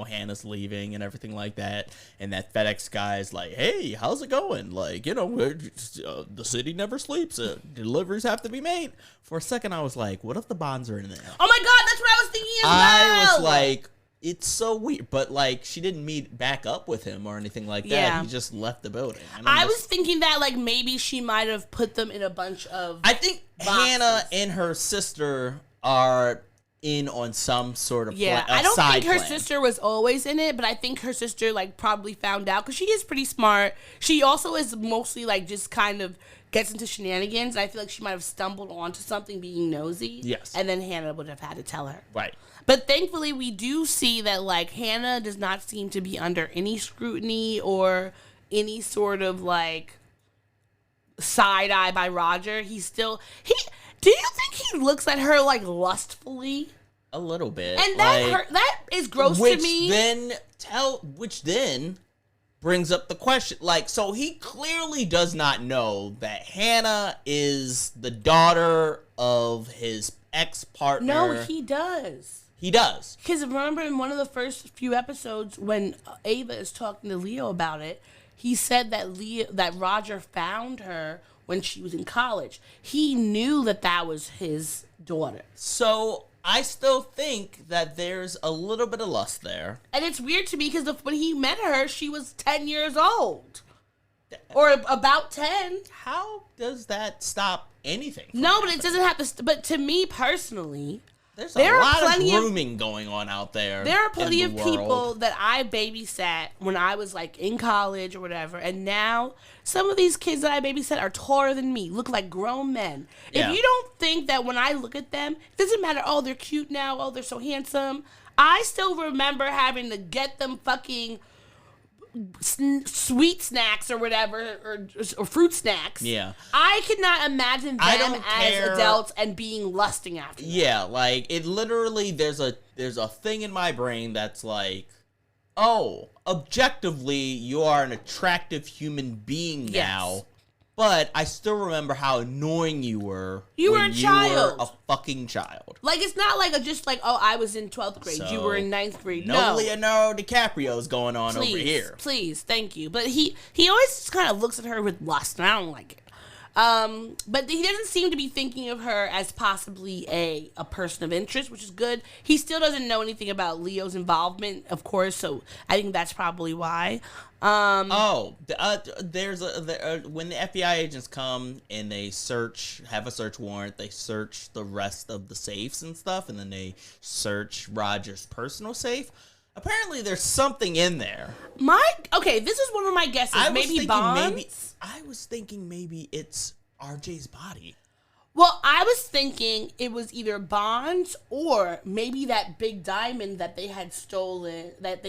Speaker 3: Hannah's leaving and everything like that, and that FedEx guy is like, hey, how's it going? Like, the city never sleeps. Deliveries have to be made. For a second, I was like, what if the bonds are in there?
Speaker 4: Oh my God, that's what I was thinking as well.
Speaker 3: I was like, it's so weird. But, like, she didn't meet back up with him or anything like that.
Speaker 4: Yeah.
Speaker 3: He just left the building.
Speaker 4: I was thinking that, like, maybe she might have put them in a bunch of
Speaker 3: I think
Speaker 4: boxes.
Speaker 3: Hannah and her sister are in on some sort of
Speaker 4: I don't think her
Speaker 3: plan.
Speaker 4: sister was always in it, but I think her sister like probably found out because she is pretty smart. She also is mostly like just kind of gets into shenanigans. I feel like she might have stumbled onto something being nosy.
Speaker 3: Yes.
Speaker 4: And then Hannah would have had to tell her.
Speaker 3: Right.
Speaker 4: But thankfully we do see that like Hannah does not seem to be under any scrutiny or any sort of like side eye by Roger. Do you think he looks at her like lustfully?
Speaker 3: A little bit.
Speaker 4: And that is gross to me.
Speaker 3: Which then brings up the question. Like, so he clearly does not know that Hannah is the daughter of his ex-partner.
Speaker 4: No, he does.
Speaker 3: He does.
Speaker 4: Because remember in one of the first few episodes when Ava is talking to Leo about it, he said that Roger found her when she was in college. He knew that was his daughter.
Speaker 3: So I still think that there's a little bit of lust there.
Speaker 4: And it's weird to me because when he met her, she was 10 years old. Or about 10.
Speaker 3: How does that stop anything?
Speaker 4: No, but it doesn't have to... But to me personally...
Speaker 3: There are a lot of grooming going on out there.
Speaker 4: There are plenty of
Speaker 3: world.
Speaker 4: people that I babysat when I was like in college or whatever, and now some of these kids that I babysat are taller than me, look like grown men.
Speaker 3: Yeah.
Speaker 4: If you don't think that when I look at them, it doesn't matter, oh, they're cute now, oh, they're so handsome. I still remember having to get them fucking sweet snacks or whatever, or fruit snacks.
Speaker 3: Yeah.
Speaker 4: I could not imagine them as
Speaker 3: care.
Speaker 4: adults and being lusting after them.
Speaker 3: Yeah, like it literally there's a thing in my brain that's like, oh, objectively you are an attractive human being now.
Speaker 4: Yes.
Speaker 3: But I still remember how annoying you were.
Speaker 4: You were
Speaker 3: when
Speaker 4: a child.
Speaker 3: You were a fucking child.
Speaker 4: Like, it's not like oh, I was in 12th grade.
Speaker 3: So,
Speaker 4: you were in 9th grade.
Speaker 3: No
Speaker 4: No.
Speaker 3: Leonardo DiCaprio's going on
Speaker 4: Please,
Speaker 3: over here.
Speaker 4: Please, thank you. But he always just kind of looks at her with lust, and I don't like it. But he doesn't seem to be thinking of her as possibly a person of interest, which is good. He still doesn't know anything about Leo's involvement, of course, so I think that's probably why.
Speaker 3: When the FBI agents come and they have a search warrant, they search the rest of the safes and stuff, and then they search Roger's personal safe. Apparently, there's something in there.
Speaker 4: This is one of my guesses. Maybe bonds?
Speaker 3: I was thinking maybe it's RJ's body.
Speaker 4: Well, I was thinking it was either bonds or maybe that big diamond that they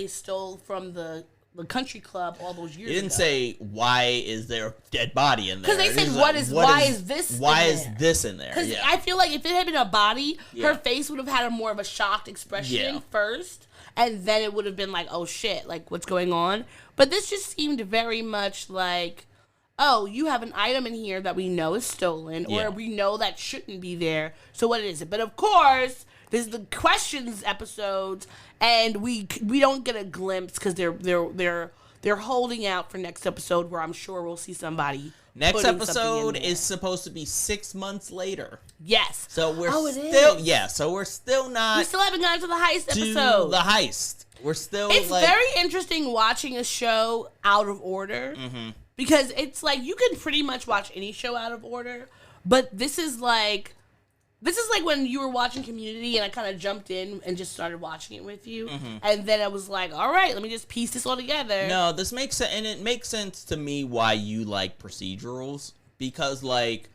Speaker 4: stole from the country club all those years ago.
Speaker 3: You didn't say, why is there a dead body in there?
Speaker 4: Because they said, why is this in there? Because I feel like if it had been a body, her face would have had more of a shocked expression first, and then it would have been like, oh shit, like what's going on? But this just seemed very much like, oh, you have an item in here that we know is stolen, or we know that shouldn't be there, so what is it? But of course, This is the questions episodes, and we don't get a glimpse because they're holding out for next episode where I'm sure we'll see somebody.
Speaker 3: Next
Speaker 4: putting
Speaker 3: episode
Speaker 4: something in there.
Speaker 3: is supposed to be 6 months later.
Speaker 4: Yes.
Speaker 3: So we're
Speaker 4: it
Speaker 3: still
Speaker 4: is.
Speaker 3: So we're still not
Speaker 4: We still haven't gotten to the heist
Speaker 3: to
Speaker 4: episode.
Speaker 3: the heist. We're still
Speaker 4: It's
Speaker 3: like
Speaker 4: very interesting watching a show out of order because it's like you can pretty much watch any show out of order, but this is like when you were watching Community and I kind of jumped in and just started watching it with you, and then I was like, all right, let me just piece this all together.
Speaker 3: No, this makes sense, and it makes sense to me why you like procedurals, because like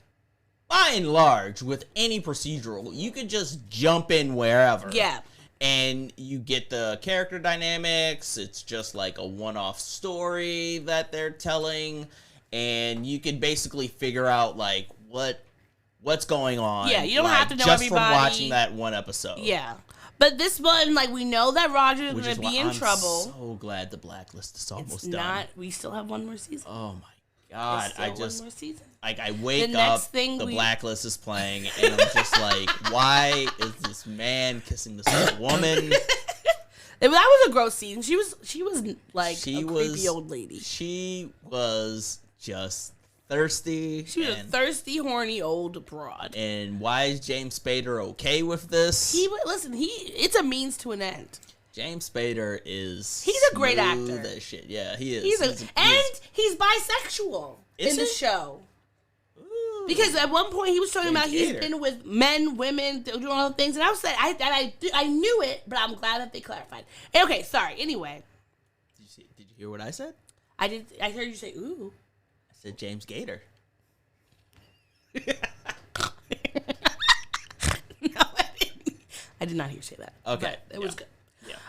Speaker 3: by and large with any procedural, you could just jump in wherever.
Speaker 4: Yeah.
Speaker 3: And you get the character dynamics. It's just like a one-off story that they're telling, and you can basically figure out like what's going on.
Speaker 4: Yeah, you don't
Speaker 3: like,
Speaker 4: have to know
Speaker 3: just
Speaker 4: everybody.
Speaker 3: from watching that one episode.
Speaker 4: Yeah. But this one, like, we know that Roger is
Speaker 3: Which
Speaker 4: going
Speaker 3: is
Speaker 4: to
Speaker 3: why
Speaker 4: be in
Speaker 3: I'm
Speaker 4: trouble.
Speaker 3: so glad the Blacklist is almost
Speaker 4: It's
Speaker 3: done.
Speaker 4: not. We still have one more season.
Speaker 3: Oh my god!
Speaker 4: There's
Speaker 3: I
Speaker 4: still
Speaker 3: just
Speaker 4: one more season.
Speaker 3: like I wake
Speaker 4: The
Speaker 3: up,
Speaker 4: next thing
Speaker 3: the
Speaker 4: we-
Speaker 3: Blacklist is playing, and I'm just like, why is this man kissing this other woman?
Speaker 4: That was a gross scene. She was like
Speaker 3: She
Speaker 4: a
Speaker 3: was-
Speaker 4: creepy old lady.
Speaker 3: She was just thirsty.
Speaker 4: She was a thirsty, horny old broad.
Speaker 3: And why is James Spader okay with this?
Speaker 4: It's a means to an end.
Speaker 3: James Spader is
Speaker 4: He's a great
Speaker 3: smooth
Speaker 4: actor.
Speaker 3: as shit. Yeah, he is.
Speaker 4: He's bisexual
Speaker 3: Is
Speaker 4: in the
Speaker 3: he?
Speaker 4: show.
Speaker 3: Ooh.
Speaker 4: Because at one point he was talking
Speaker 3: James
Speaker 4: about he's
Speaker 3: Spader.
Speaker 4: been with men, women, doing all the things, and I was saying I knew it, but I'm glad that they clarified. Okay, sorry. Anyway,
Speaker 3: Did you hear what I said?
Speaker 4: I heard you say ooh.
Speaker 3: I said James Gator.
Speaker 4: No, I did not hear you say that.
Speaker 3: Okay,
Speaker 4: but it was
Speaker 3: yeah.
Speaker 4: good.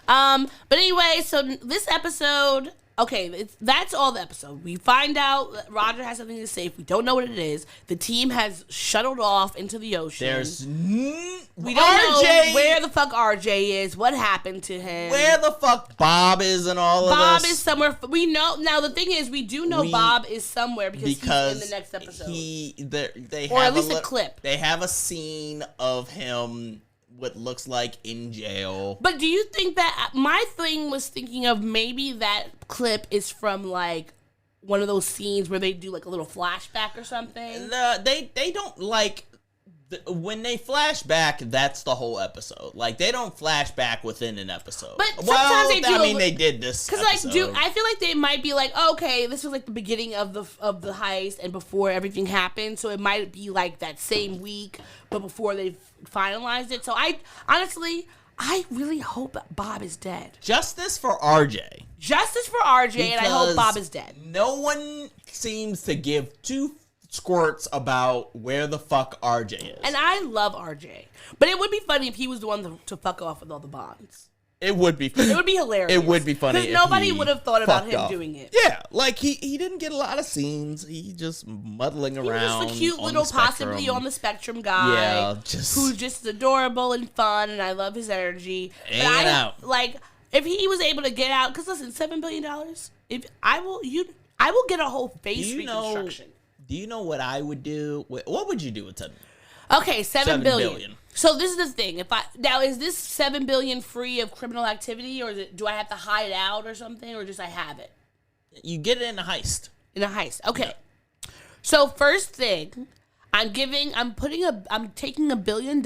Speaker 3: Yeah.
Speaker 4: But anyway, so this episode, okay, that's all the episode. We find out that Roger has something to say. We don't know what it is. The team has shuttled off into the ocean. We don't know where the fuck RJ is, what happened to him.
Speaker 3: Where the fuck Bob is and all of
Speaker 4: Bob
Speaker 3: this.
Speaker 4: is somewhere. We know now. The thing is, we do know Bob is somewhere because he's in the next episode.
Speaker 3: They
Speaker 4: Or
Speaker 3: have
Speaker 4: at least a clip.
Speaker 3: They have a scene of him, what looks like in jail.
Speaker 4: But do you think that my thing was thinking of maybe that clip is from like one of those scenes where they do like a little flashback or something?
Speaker 3: They don't like. When they flash back, that's the whole episode. Like, they don't flash back within an episode.
Speaker 4: But sometimes they do.
Speaker 3: I mean, they did this
Speaker 4: Because
Speaker 3: episode.
Speaker 4: I feel like they might be like, okay, this was like the beginning of the heist and before everything happened, so it might be like that same week, but before they finalized it. So I really hope Bob is dead.
Speaker 3: Justice for RJ.
Speaker 4: Justice for RJ, and I hope
Speaker 3: Because
Speaker 4: Bob is dead.
Speaker 3: No one seems to give two squirts about where the fuck RJ is.
Speaker 4: And I love RJ, but it would be funny if he was the one to fuck off with all the bonds.
Speaker 3: It would be.
Speaker 4: It would be hilarious.
Speaker 3: It would be funny
Speaker 4: because
Speaker 3: if
Speaker 4: nobody
Speaker 3: he
Speaker 4: would have thought about
Speaker 3: fucked
Speaker 4: him
Speaker 3: off.
Speaker 4: doing it.
Speaker 3: Yeah, like he didn't get a lot of scenes. He just muddling
Speaker 4: He
Speaker 3: around.
Speaker 4: was just a cute
Speaker 3: on
Speaker 4: little,
Speaker 3: the spectrum.
Speaker 4: possibly on the spectrum guy.
Speaker 3: Yeah,
Speaker 4: who's just adorable and fun, and I love his energy.
Speaker 3: Hanging out.
Speaker 4: Like, if he was able to get out, because listen, $7 billion. If I will get a whole face reconstruction.
Speaker 3: Do you know what I would do? What would you do with $7 billion?
Speaker 4: Okay, $7 billion. So this is the thing. Is this $7 billion free of criminal activity, or do I have to hide out or something, or just I have it
Speaker 3: You get it in a heist.
Speaker 4: in a heist? Okay. So first thing, I'm taking $1 billion.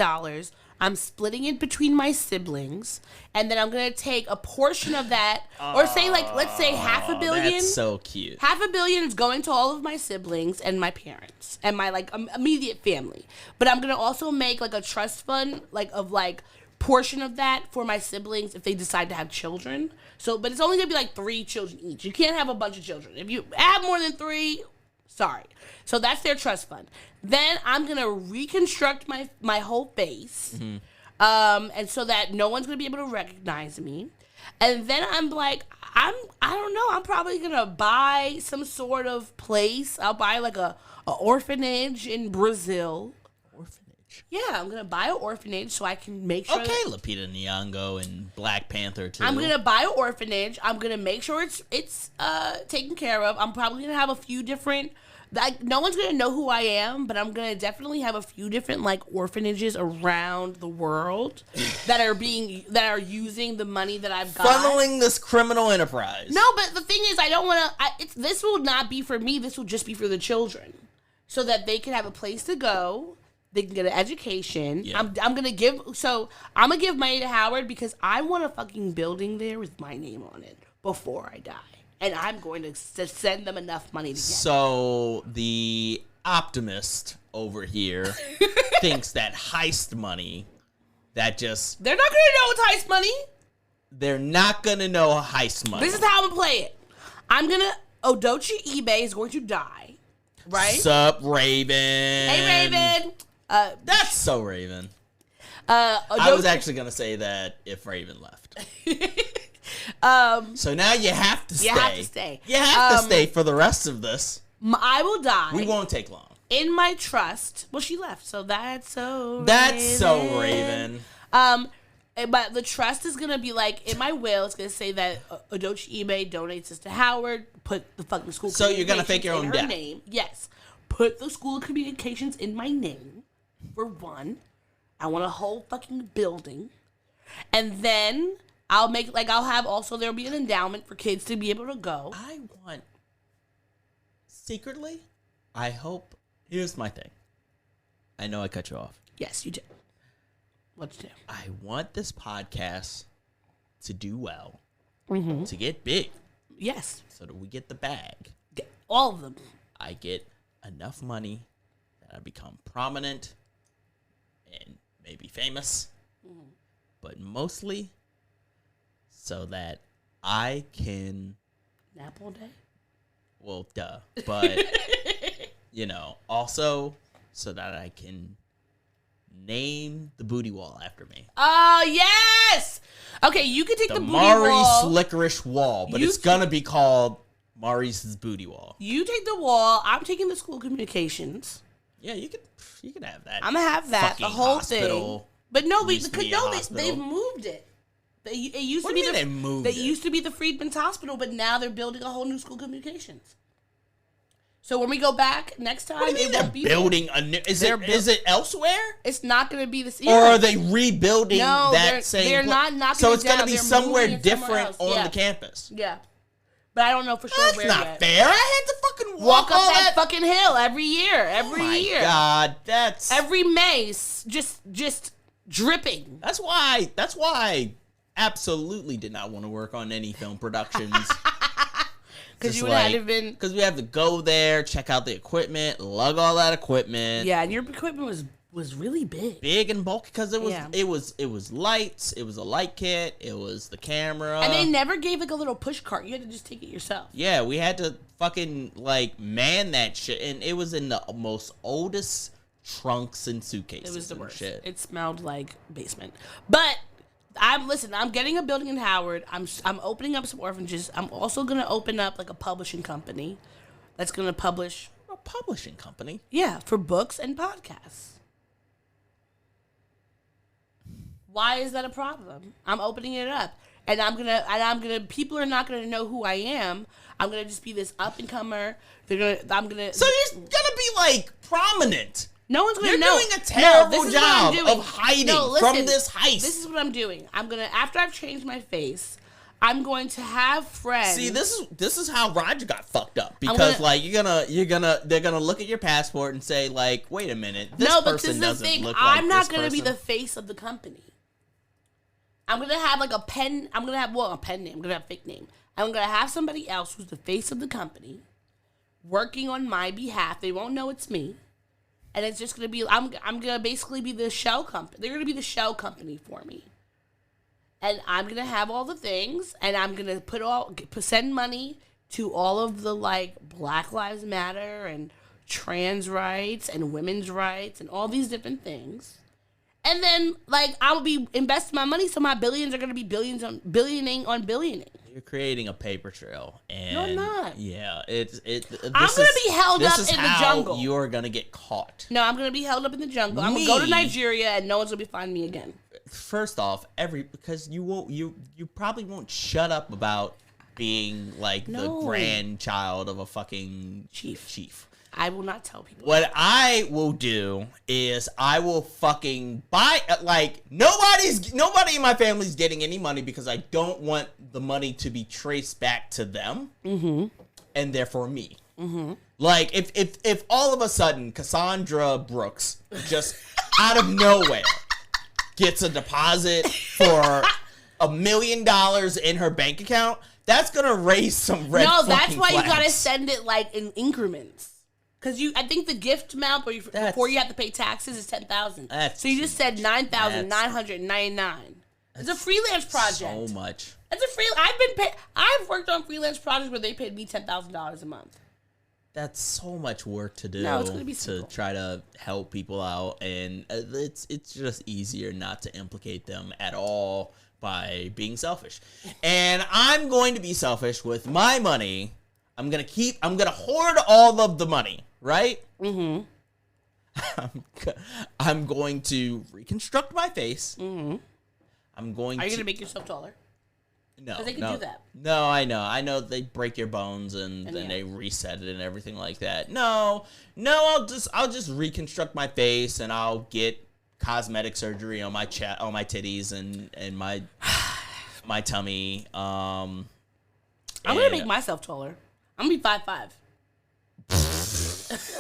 Speaker 4: I'm splitting it between my siblings, and then I'm gonna take a portion of that, or say let's say $500 million.
Speaker 3: That's so cute.
Speaker 4: $500 million is going to all of my siblings and my parents and my immediate family. But I'm gonna also make like a trust fund portion of that for my siblings if they decide to have children. So, but it's only gonna be like 3 children each. You can't have a bunch of children. If you have more than 3, sorry. So that's their trust fund. Then I'm gonna reconstruct my whole face, and so that no one's gonna be able to recognize me. And then I'm like, I don't know. I'm probably gonna buy some sort of place. I'll buy like a orphanage in Brazil.
Speaker 3: Orphanage.
Speaker 4: Yeah, I'm gonna buy an orphanage so I can make sure.
Speaker 3: Okay, Lupita Nyong'o and Black Panther too.
Speaker 4: I'm gonna buy an orphanage. I'm gonna make sure it's taken care of. I'm probably gonna have a few different like, no one's gonna know who I am, but I'm gonna definitely have a few different like orphanages around the world that are using the money that I've got,
Speaker 3: funneling this criminal enterprise.
Speaker 4: No, but the thing is, I don't want to. This will not be for me. This will just be for the children, so that they can have a place to go. They can get an education.
Speaker 3: Yeah.
Speaker 4: I'm gonna give money to Howard because I want a fucking building there with my name on it before I die, and I'm going to send them enough money to get.
Speaker 3: So the optimist over here thinks that heist money, they're not
Speaker 4: gonna know it's heist money.
Speaker 3: They're not gonna know heist money.
Speaker 4: This is how I'm gonna play it. Odochi eBay is going to die, right?
Speaker 3: Sup, Raven?
Speaker 4: Hey, Raven.
Speaker 3: That's so Raven. I was actually gonna say that if Raven left. So now you have to stay.
Speaker 4: You have to stay.
Speaker 3: You have to stay for the rest of this.
Speaker 4: I will die.
Speaker 3: We won't take long.
Speaker 4: In my trust. Well, she left, so that's so
Speaker 3: Raven.
Speaker 4: But the trust is gonna be like in my will. It's gonna say that Odochi eBay donates this to Howard. Put the fucking school.
Speaker 3: So you're gonna fake your own death.
Speaker 4: Name. Yes. Put the school of communications in my name. For one, I want a whole fucking building, and then I'll have also there'll be an endowment for kids to be able to go.
Speaker 3: I want secretly. I hope. Here's my thing. I know I cut you off.
Speaker 4: Yes, you did. What's new?
Speaker 3: I want this podcast to do well, to get big,
Speaker 4: Yes,
Speaker 3: so that we get the bag.
Speaker 4: all of them.
Speaker 3: I get enough money that I become prominent and maybe famous, but mostly so that I can,
Speaker 4: Nap all day.
Speaker 3: well, duh, but, also so that I can name the booty wall after me.
Speaker 4: Oh, yes! Okay, you can take the booty
Speaker 3: Maurice
Speaker 4: wall.
Speaker 3: Licorice Wall, but it's gonna be called Maurice's Booty Wall.
Speaker 4: You take the wall. I'm taking the school communications.
Speaker 3: Yeah, you could have that.
Speaker 4: I'm gonna have that, the
Speaker 3: Fucking
Speaker 4: whole
Speaker 3: hospital.
Speaker 4: thing. But no,
Speaker 3: Used to be a hospital.
Speaker 4: they've moved it. It used
Speaker 3: What
Speaker 4: to
Speaker 3: do
Speaker 4: be
Speaker 3: you mean they moved
Speaker 4: They
Speaker 3: it?
Speaker 4: used to be the Freedmen's Hospital, but now they're building a whole new school communications. So when we go back next time,
Speaker 3: What do you mean
Speaker 4: it
Speaker 3: they're
Speaker 4: won't be
Speaker 3: building a new? Is it elsewhere?
Speaker 4: It's not going to be the same.
Speaker 3: Or are they rebuilding
Speaker 4: No,
Speaker 3: that same?
Speaker 4: they're not knocking
Speaker 3: So
Speaker 4: it
Speaker 3: it's going to
Speaker 4: down.
Speaker 3: be
Speaker 4: They're
Speaker 3: somewhere
Speaker 4: moving it somewhere
Speaker 3: different
Speaker 4: else.
Speaker 3: on
Speaker 4: Yeah.
Speaker 3: the campus.
Speaker 4: Yeah, but I don't know for sure
Speaker 3: That's
Speaker 4: where
Speaker 3: not
Speaker 4: yet.
Speaker 3: fair. I had to fucking
Speaker 4: Walk
Speaker 3: all
Speaker 4: up that fucking hill every year.
Speaker 3: Oh my God, that's
Speaker 4: Every mace, just dripping.
Speaker 3: That's why I absolutely did not want to work on any film productions.
Speaker 4: Because you would have been.
Speaker 3: Because we have to go there, check out the equipment, lug all that equipment.
Speaker 4: Yeah, and your equipment was really big.
Speaker 3: Big and bulky because it was
Speaker 4: Yeah.
Speaker 3: it was lights, it was a light kit, it was the camera.
Speaker 4: And they never gave like a little push cart. You had to just take it yourself.
Speaker 3: Yeah, we had to fucking man that shit, and it was in the most oldest trunks and suitcases.
Speaker 4: It was the
Speaker 3: and
Speaker 4: worst.
Speaker 3: shit.
Speaker 4: It smelled like basement. But I'm getting a building in Howard. I'm opening up some orphanages. I'm also gonna open up like a publishing company that's gonna publish.
Speaker 3: A publishing company.
Speaker 4: Yeah, for books and podcasts. Why is that a problem? I'm opening it up, and I'm gonna. People are not gonna know who I am. I'm gonna just be this up and comer. So you're gonna
Speaker 3: be like prominent.
Speaker 4: No one's gonna
Speaker 3: You're
Speaker 4: know.
Speaker 3: doing a terrible
Speaker 4: this is what I'm
Speaker 3: job
Speaker 4: doing.
Speaker 3: of hiding
Speaker 4: listen,
Speaker 3: from this heist.
Speaker 4: This is what I'm doing. After I've changed my face, I'm going to have friends.
Speaker 3: See, this is how Roger got fucked up because they're gonna look at your passport and say like, wait a minute, this person doesn't look like
Speaker 4: I'm not
Speaker 3: this
Speaker 4: gonna be
Speaker 3: person.
Speaker 4: the face of the company. I'm gonna have like a pen. I'm gonna have a pen name. I'm gonna have a fake name. I'm gonna have somebody else who's the face of the company, working on my behalf. They won't know it's me. And it's just gonna be I'm gonna basically be the shell company. They're gonna be the shell company for me. And I'm gonna have all the things, and I'm gonna send money to all of the like Black Lives Matter and trans rights and women's rights and all these different things. And then like I'll be investing my money, so my billions are gonna be billioning on billioning.
Speaker 3: You're creating a paper trail, and
Speaker 4: No, I'm not.
Speaker 3: Yeah,
Speaker 4: I'm gonna be held up in the jungle.
Speaker 3: You're gonna get caught.
Speaker 4: No, I'm gonna be held up in the jungle. I'm gonna go to Nigeria, and no one's gonna be finding me again.
Speaker 3: First off, because you probably won't shut up about being like the grandchild of a fucking chief.
Speaker 4: I will not tell people.
Speaker 3: What I will do is I will fucking buy, like, nobody in my family's getting any money because I don't want the money to be traced back to them. Mm-hmm. And therefore me. Mm-hmm. Like, if all of a sudden Cassandra Brooks just out of nowhere gets a deposit for $1 million in her bank account, that's gonna raise some red
Speaker 4: No,
Speaker 3: fucking
Speaker 4: that's why
Speaker 3: flags.
Speaker 4: you gotta send it like in increments. Because I think the gift amount before you have to pay taxes is $10,000. So you just said $9,999. It's a freelance project.
Speaker 3: So much.
Speaker 4: It's a I've worked on freelance projects where they paid me $10,000 a month.
Speaker 3: That's so much work to do.
Speaker 4: No, it's gonna be
Speaker 3: to
Speaker 4: simple.
Speaker 3: try to help people out, and it's just easier not to implicate them at all by being selfish. And I'm going to be selfish with my money. I'm gonna hoard all of the money, right? Mm-hmm. I'm going to reconstruct my face. Mm-hmm.
Speaker 4: Are you gonna make yourself taller?
Speaker 3: No,
Speaker 4: 'Cause they can
Speaker 3: no,
Speaker 4: do that.
Speaker 3: No, I know they break your bones and then they reset it and everything like that. No, I'll just reconstruct my face and I'll get cosmetic surgery on my on my titties and my tummy.
Speaker 4: I'm gonna make myself taller. I'm gonna be 5'5".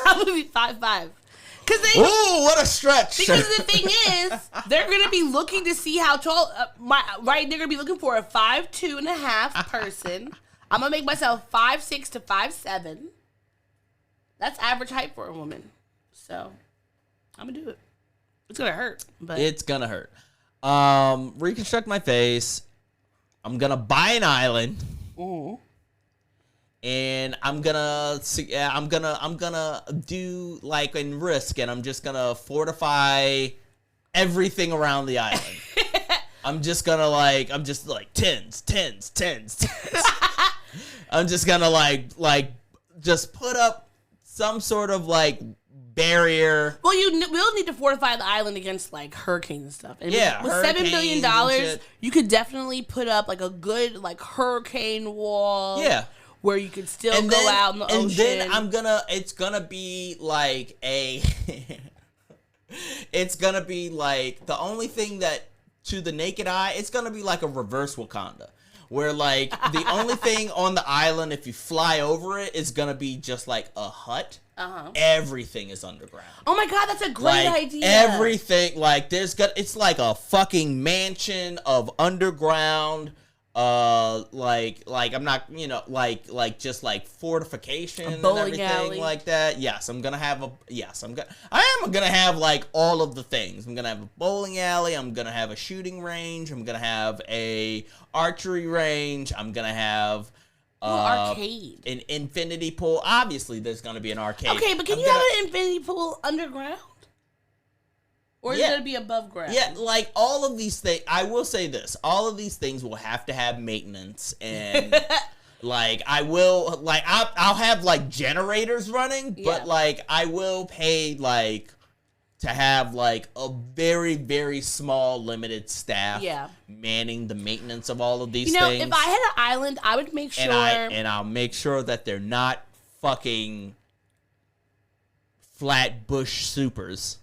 Speaker 4: I'm gonna be 5'5".
Speaker 3: Ooh, what a stretch!
Speaker 4: Because the thing is, they're gonna be looking to see how tall. They're gonna be looking for a 5'2.5" person. I'm gonna make myself 5'6" to 5'7". That's average height for a woman. So, I'm gonna do it. It's gonna hurt, but
Speaker 3: it's gonna hurt. Reconstruct my face. I'm gonna buy an island.
Speaker 4: Mhm.
Speaker 3: And I'm gonna do like in Risk, and I'm just gonna fortify everything around the island. I'm just like tens. I'm just gonna just put up some sort of like barrier.
Speaker 4: Well, we'll need to fortify the island against like hurricanes and stuff. And
Speaker 3: Yeah,
Speaker 4: with $7 billion,
Speaker 3: shit.
Speaker 4: you could definitely put up like a good like hurricane wall.
Speaker 3: Yeah.
Speaker 4: Where you could still go out in the ocean.
Speaker 3: And then it's gonna be like it's gonna be like the only thing that to the naked eye, it's gonna be like a reverse Wakanda. Where like the only thing on the island, if you fly over it, is gonna be just like a hut. Uh-huh. Everything is underground.
Speaker 4: Oh my god, that's a great idea.
Speaker 3: Everything, like it's like a fucking mansion of underground. I'm not, just like fortification and everything
Speaker 4: alley.
Speaker 3: like that. Yes, I am gonna have like all of the things. I'm gonna have a bowling alley. I'm gonna have a shooting range. I'm gonna have a archery range. I'm gonna have
Speaker 4: arcade,
Speaker 3: an infinity pool. Obviously, there's gonna be an arcade.
Speaker 4: Okay, but can you have an infinity pool underground? Or is it going to be above ground?
Speaker 3: Yeah, like all of these things, I will say this, all of these things will have to have maintenance, and like I'll have like generators running, but like I will pay like to have like a very, very small limited staff manning the maintenance of all of these things.
Speaker 4: If I had an island, I would make sure.
Speaker 3: And I'll make sure that they're not fucking Flatbush supers.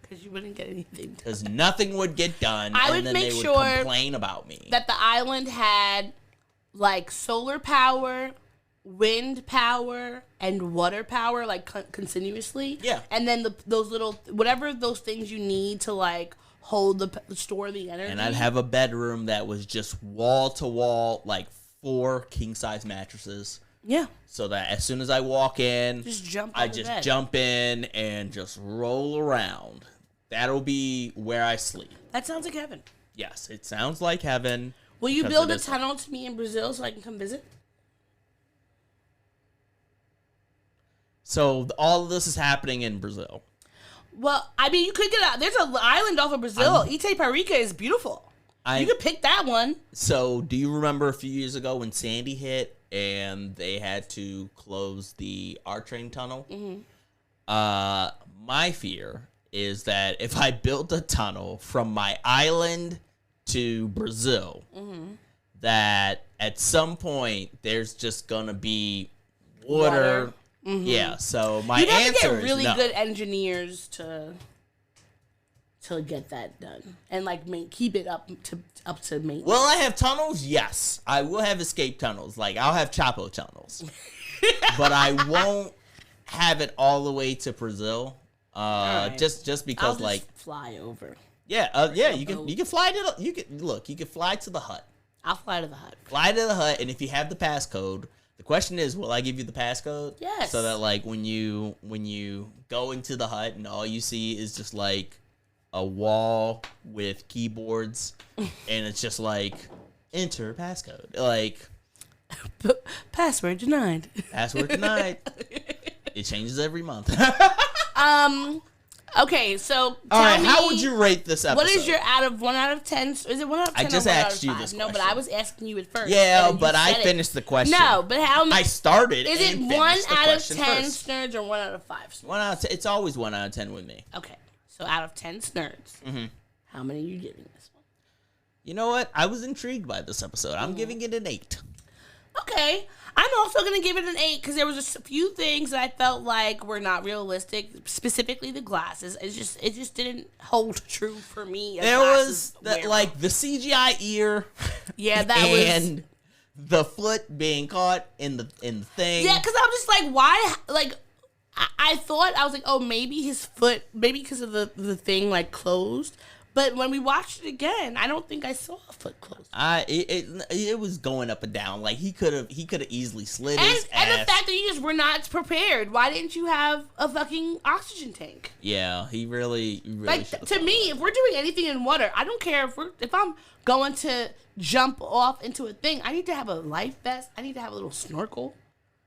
Speaker 4: Because you wouldn't get anything done.
Speaker 3: Because nothing would get done,
Speaker 4: I
Speaker 3: and then
Speaker 4: make
Speaker 3: they would
Speaker 4: sure
Speaker 3: complain about me.
Speaker 4: That the island had, like, solar power, wind power, and water power, like, continuously.
Speaker 3: Yeah.
Speaker 4: And then those little, whatever those things you need to, like, store the energy.
Speaker 3: And I'd have a bedroom that was just wall-to-wall, like, 4 king-size mattresses.
Speaker 4: Yeah.
Speaker 3: So that as soon as I walk in,
Speaker 4: I
Speaker 3: just jump in and just roll around. That'll be where I sleep.
Speaker 4: That sounds like heaven.
Speaker 3: Yes, it sounds like heaven.
Speaker 4: Will you build a tunnel to me in Brazil so I can come visit?
Speaker 3: So all of this is happening in Brazil.
Speaker 4: Well, I mean, you could get out. There's an island off of Brazil. Itaparica is beautiful. You could pick that one.
Speaker 3: So do you remember a few years ago when Sandy hit and they had to close the R-Train tunnel? Mm-hmm. My fear is that if I built a tunnel from my island to Brazil, that at some point there's just gonna be water Yeah, so my
Speaker 4: You'd have to
Speaker 3: answer
Speaker 4: get really
Speaker 3: is no.
Speaker 4: good engineers to get that done and like keep it up to maintenance.
Speaker 3: Will I have tunnels? Yes. I will have escape tunnels. Like, I'll have Chapo tunnels. But I won't have it all the way to Brazil.
Speaker 4: Right.
Speaker 3: Just because,
Speaker 4: I'll just
Speaker 3: like,
Speaker 4: fly over.
Speaker 3: yeah, you can fly to you can fly to the hut.
Speaker 4: I'll fly to the hut.
Speaker 3: Fly to the hut, and if you have the passcode, the question is, will I give you the passcode?
Speaker 4: Yes.
Speaker 3: So that, like, when you go into the hut and all you see is just like a wall with keyboards, and it's just like enter passcode, like
Speaker 4: Password denied.
Speaker 3: password denied. It changes every month.
Speaker 4: Okay, so
Speaker 3: All right,
Speaker 4: tell
Speaker 3: how
Speaker 4: me,
Speaker 3: would you rate this episode?
Speaker 4: what is your 1 out of 10? Is it 1 out of 10?
Speaker 3: I just
Speaker 4: or 1 out
Speaker 3: asked
Speaker 4: of
Speaker 3: you
Speaker 4: 5?
Speaker 3: this
Speaker 4: No, but
Speaker 3: question.
Speaker 4: I was asking you at first.
Speaker 3: Yeah,
Speaker 4: and then
Speaker 3: but
Speaker 4: you
Speaker 3: I
Speaker 4: said it.
Speaker 3: finished the question.
Speaker 4: No, but how
Speaker 3: I started.
Speaker 4: is
Speaker 3: and
Speaker 4: it 1
Speaker 3: finished the
Speaker 4: out of
Speaker 3: question
Speaker 4: 10
Speaker 3: first.
Speaker 4: snurds or 1 out of 5 snurds?
Speaker 3: 1 out of 10. It's always 1 out of 10 with me.
Speaker 4: Okay, so out of 10 snurds, how many are you giving this one?
Speaker 3: You know what? I was intrigued by this episode. I'm giving it an 8.
Speaker 4: Okay, I'm also gonna give it an 8 because there was a few things that I felt like were not realistic. Specifically, the glasses. It just didn't hold true for me. As
Speaker 3: There was
Speaker 4: glasses wearer.
Speaker 3: like the CGI ear.
Speaker 4: Yeah, that
Speaker 3: and the foot being caught in the thing.
Speaker 4: Yeah, because I'm just like, why? Like, I thought I was like, oh, maybe his foot, maybe because of the thing like closed. But when we watched it again, I don't think I saw a foot closed.
Speaker 3: It was going up and down. Like he could have easily slid his ass.
Speaker 4: And the fact that you just were not prepared. Why didn't you have a fucking oxygen tank?
Speaker 3: Yeah, he really
Speaker 4: Like
Speaker 3: should've
Speaker 4: to
Speaker 3: thought
Speaker 4: me, if we're doing anything in water, I don't care if I'm going to jump off into a thing. I need to have a life vest. I need to have a little snorkel.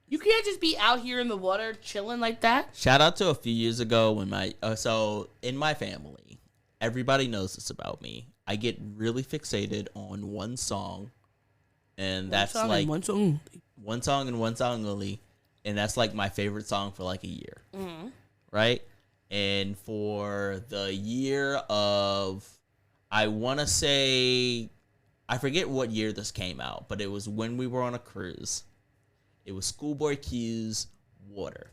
Speaker 4: You can't just be out here in the water chilling like that.
Speaker 3: Shout out to a few years ago when so in my family, everybody knows this about me. I get really fixated on one song, and that's like
Speaker 4: one song.
Speaker 3: one song and one song only, and that's like my favorite song for like a year, right? And for the year of, I want to say, I forget what year this came out, but it was when we were on a cruise. It was Schoolboy Q's Water,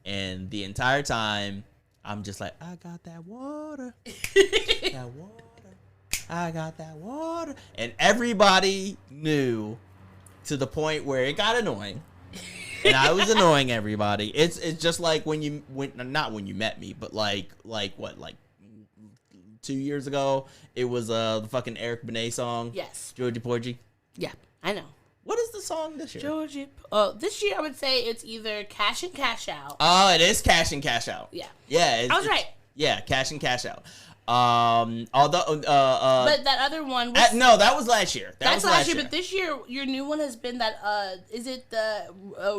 Speaker 3: and the entire time I'm just like, I got that water, that water, I got that water, and everybody knew to the point where it got annoying, and I was annoying everybody. It's just like not when you met me, but like 2 years ago, it was the fucking Eric Benet song.
Speaker 4: Yes.
Speaker 3: Georgie Porgy.
Speaker 4: Yeah, I know.
Speaker 3: What is the song this year?
Speaker 4: Georgie. Oh, this year I would say it's either Cash and Cash Out.
Speaker 3: Oh, it is Cash and Cash Out.
Speaker 4: Yeah.
Speaker 3: Yeah.
Speaker 4: I was right.
Speaker 3: Yeah, Cash and Cash Out. Although
Speaker 4: But that other one was...
Speaker 3: no, that was last year.
Speaker 4: That's last year, but this year, your new one has been that, is it the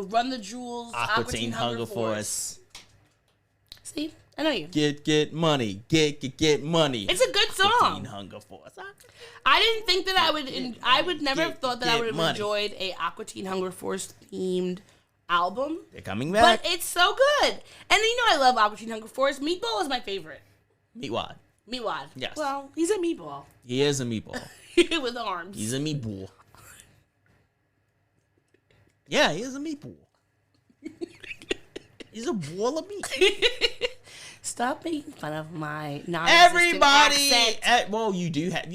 Speaker 4: Run the Jewels,
Speaker 3: Aqua Teen Hunger Force.
Speaker 4: See? I know you.
Speaker 3: Get money. Get money.
Speaker 4: It's a good
Speaker 3: Aqua
Speaker 4: song.
Speaker 3: Teen Hunger Force.
Speaker 4: I didn't think that I would never have thought that I would have
Speaker 3: money.
Speaker 4: enjoyed a Aqua Teen Hunger Force themed album.
Speaker 3: They're coming back.
Speaker 4: But it's so good. And you know I love Aqua Teen Hunger Force. Meatball is my favorite.
Speaker 3: Meatwad.
Speaker 4: Meatwad.
Speaker 3: Yes.
Speaker 4: Well, he's a meatball.
Speaker 3: He is a meatball.
Speaker 4: With arms.
Speaker 3: He's a meatball. Yeah, he is a meatball. He's a ball of meat.
Speaker 4: Stop making fun of my non
Speaker 3: Everybody,
Speaker 4: accent.
Speaker 3: well, you have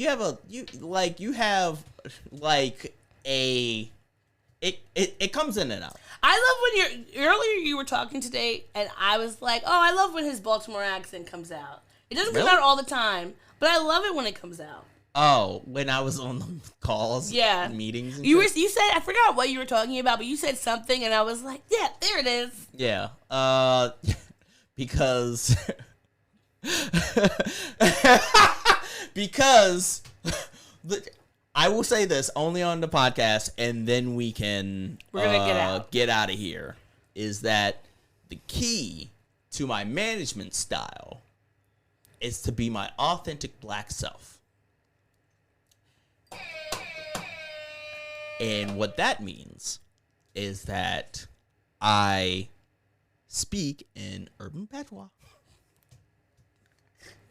Speaker 3: it comes in and out.
Speaker 4: I love when earlier you were talking today, and I was like, oh, I love when his Baltimore accent comes out. It doesn't come
Speaker 3: Really?
Speaker 4: out all the time, but I love it when it comes out.
Speaker 3: Oh, when I was on the calls,
Speaker 4: Yeah.
Speaker 3: meetings, and
Speaker 4: You
Speaker 3: shit?
Speaker 4: said, I forgot what you were talking about, but you said something, and I was like, yeah, there it is.
Speaker 3: Yeah. Because I will say this only on the podcast, and then we're gonna get out of here. Is that the key to my management style? Is to be my authentic black self. And what that means is that I speak in urban patois.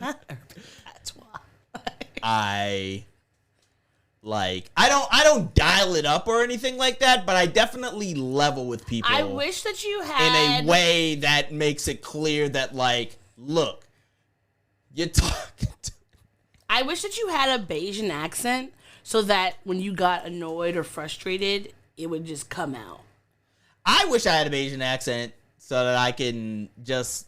Speaker 4: Not urban patois.
Speaker 3: I Like, I don't dial it up or anything like that, but I definitely level with people.
Speaker 4: I wish that you had
Speaker 3: in a way that makes it clear that, like, look, you're talking to.
Speaker 4: I wish that you had a Bayesian accent so that when you got annoyed or frustrated, it would just come out.
Speaker 3: I wish I had a Bayesian accent so that I can just.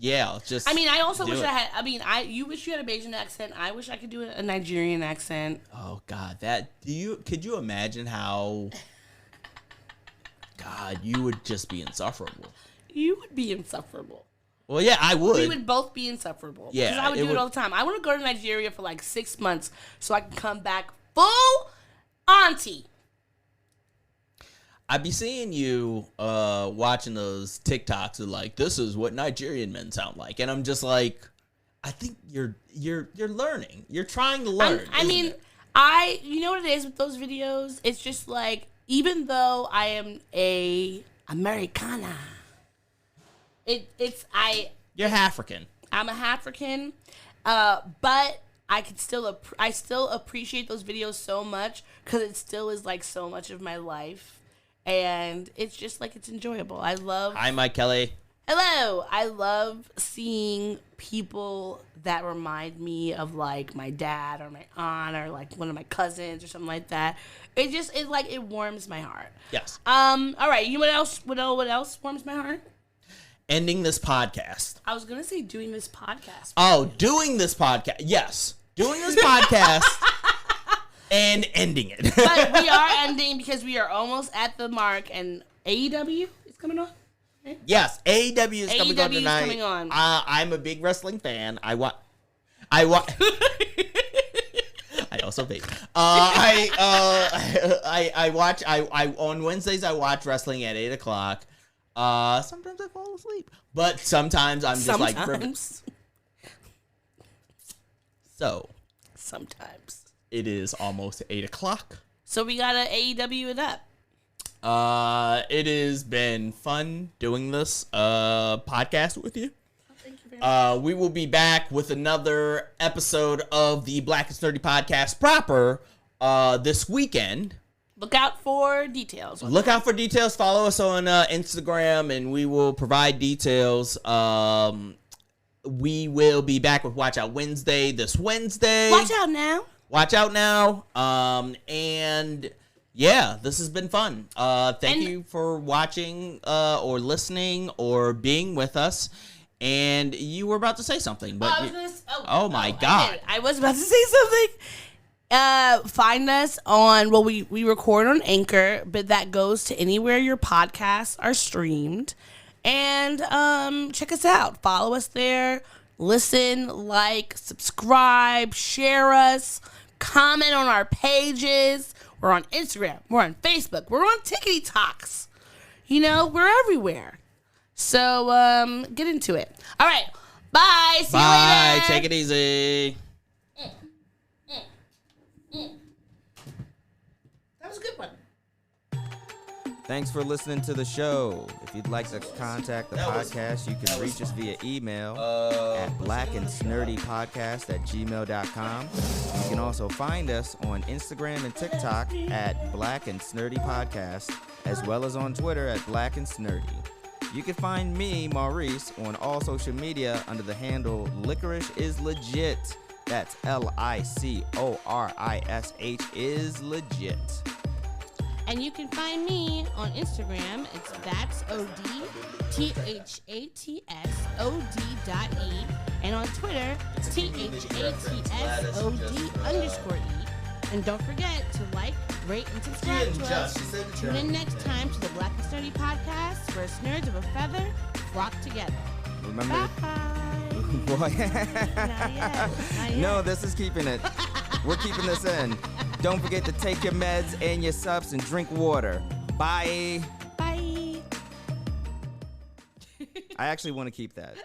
Speaker 3: I mean, I also wish I had. I mean, you wish you had a Bayesian accent. I wish I could do a Nigerian accent. Oh God, could you imagine how? God, you would just be insufferable.
Speaker 4: You would be insufferable.
Speaker 3: Well, yeah, I would.
Speaker 4: We would both be insufferable.
Speaker 3: Yeah,
Speaker 4: because I would do it all the time. I want to go to Nigeria for like 6 months so I can come back full auntie.
Speaker 3: I'd be seeing you watching those TikToks of like, this is what Nigerian men sound like, and I'm just like, I think you're learning. You're trying to learn.
Speaker 4: You know what it is with those videos? It's just like, even though I am a Americana,
Speaker 3: you're African.
Speaker 4: I'm a African, but I still appreciate those videos so much because it still is like so much of my life. And it's just like, it's enjoyable. Hi,
Speaker 3: Mike Kelly.
Speaker 4: Hello. I love seeing people that remind me of like my dad or my aunt or like one of my cousins or something like that. It warms my heart.
Speaker 3: Yes.
Speaker 4: All right. You know what else warms my heart?
Speaker 3: Ending this podcast.
Speaker 4: I was gonna say doing this podcast.
Speaker 3: Oh, doing this podcast. Yes, doing this podcast. And ending it.
Speaker 4: But we are ending because we are almost at the mark, and AEW is coming on. Okay.
Speaker 3: Yes, AEW is coming on tonight.
Speaker 4: Coming on.
Speaker 3: I'm a big wrestling fan. I also vape. I watch. On Wednesdays I watch wrestling at 8:00. Sometimes I fall asleep, but sometimes I'm just like. So.
Speaker 4: Sometimes.
Speaker 3: It is almost 8:00.
Speaker 4: So we gotta AEW it up.
Speaker 3: It has been fun doing this podcast with you.
Speaker 4: Oh, thank you very much.
Speaker 3: We will be back with another episode of the Black and Nerdy podcast proper this weekend.
Speaker 4: Look out for details.
Speaker 3: Follow us on Instagram, and we will provide details. We will be back with Watch Out Wednesday this Wednesday. Watch out now. And yeah, this has been fun. Thank you for watching or listening or being with us. And you were about to say something, but oh my God.
Speaker 4: I was about to say something. Find us on, we record on Anchor, but that goes to anywhere your podcasts are streamed. And check us out. Follow us there. Listen, like, subscribe, share us, comment on our pages. We're on Instagram. We're on Facebook. We're on TikToks. We're everywhere. So get into it. All right. Bye. See you later.
Speaker 3: Bye. Take it easy.
Speaker 4: That was a good one.
Speaker 5: Thanks for listening to the show. If you'd like to contact the podcast, you can reach us via email at blackandsnerdypodcast@gmail.com. You can also find us on Instagram and TikTok at Black and Snurdy Podcast, as well as on Twitter at Black and Snurdy. You can find me, Maurice, on all social media under the handle Licorice is Legit. That's LICORISH is legit.
Speaker 2: And you can find me on Instagram. It's ThatsOD, and on Twitter, THATSOD_E. And don't forget to like, rate, and subscribe to us. Tune in next time to the Black and Sturdy podcast, where nerds of a feather flock together.
Speaker 5: Remember?
Speaker 2: Bye.
Speaker 5: Boy.
Speaker 2: Not yet.
Speaker 5: No, this is keeping it. We're keeping this in. Don't forget to take your meds and your subs and drink water. Bye.
Speaker 2: Bye.
Speaker 5: I actually want to keep that.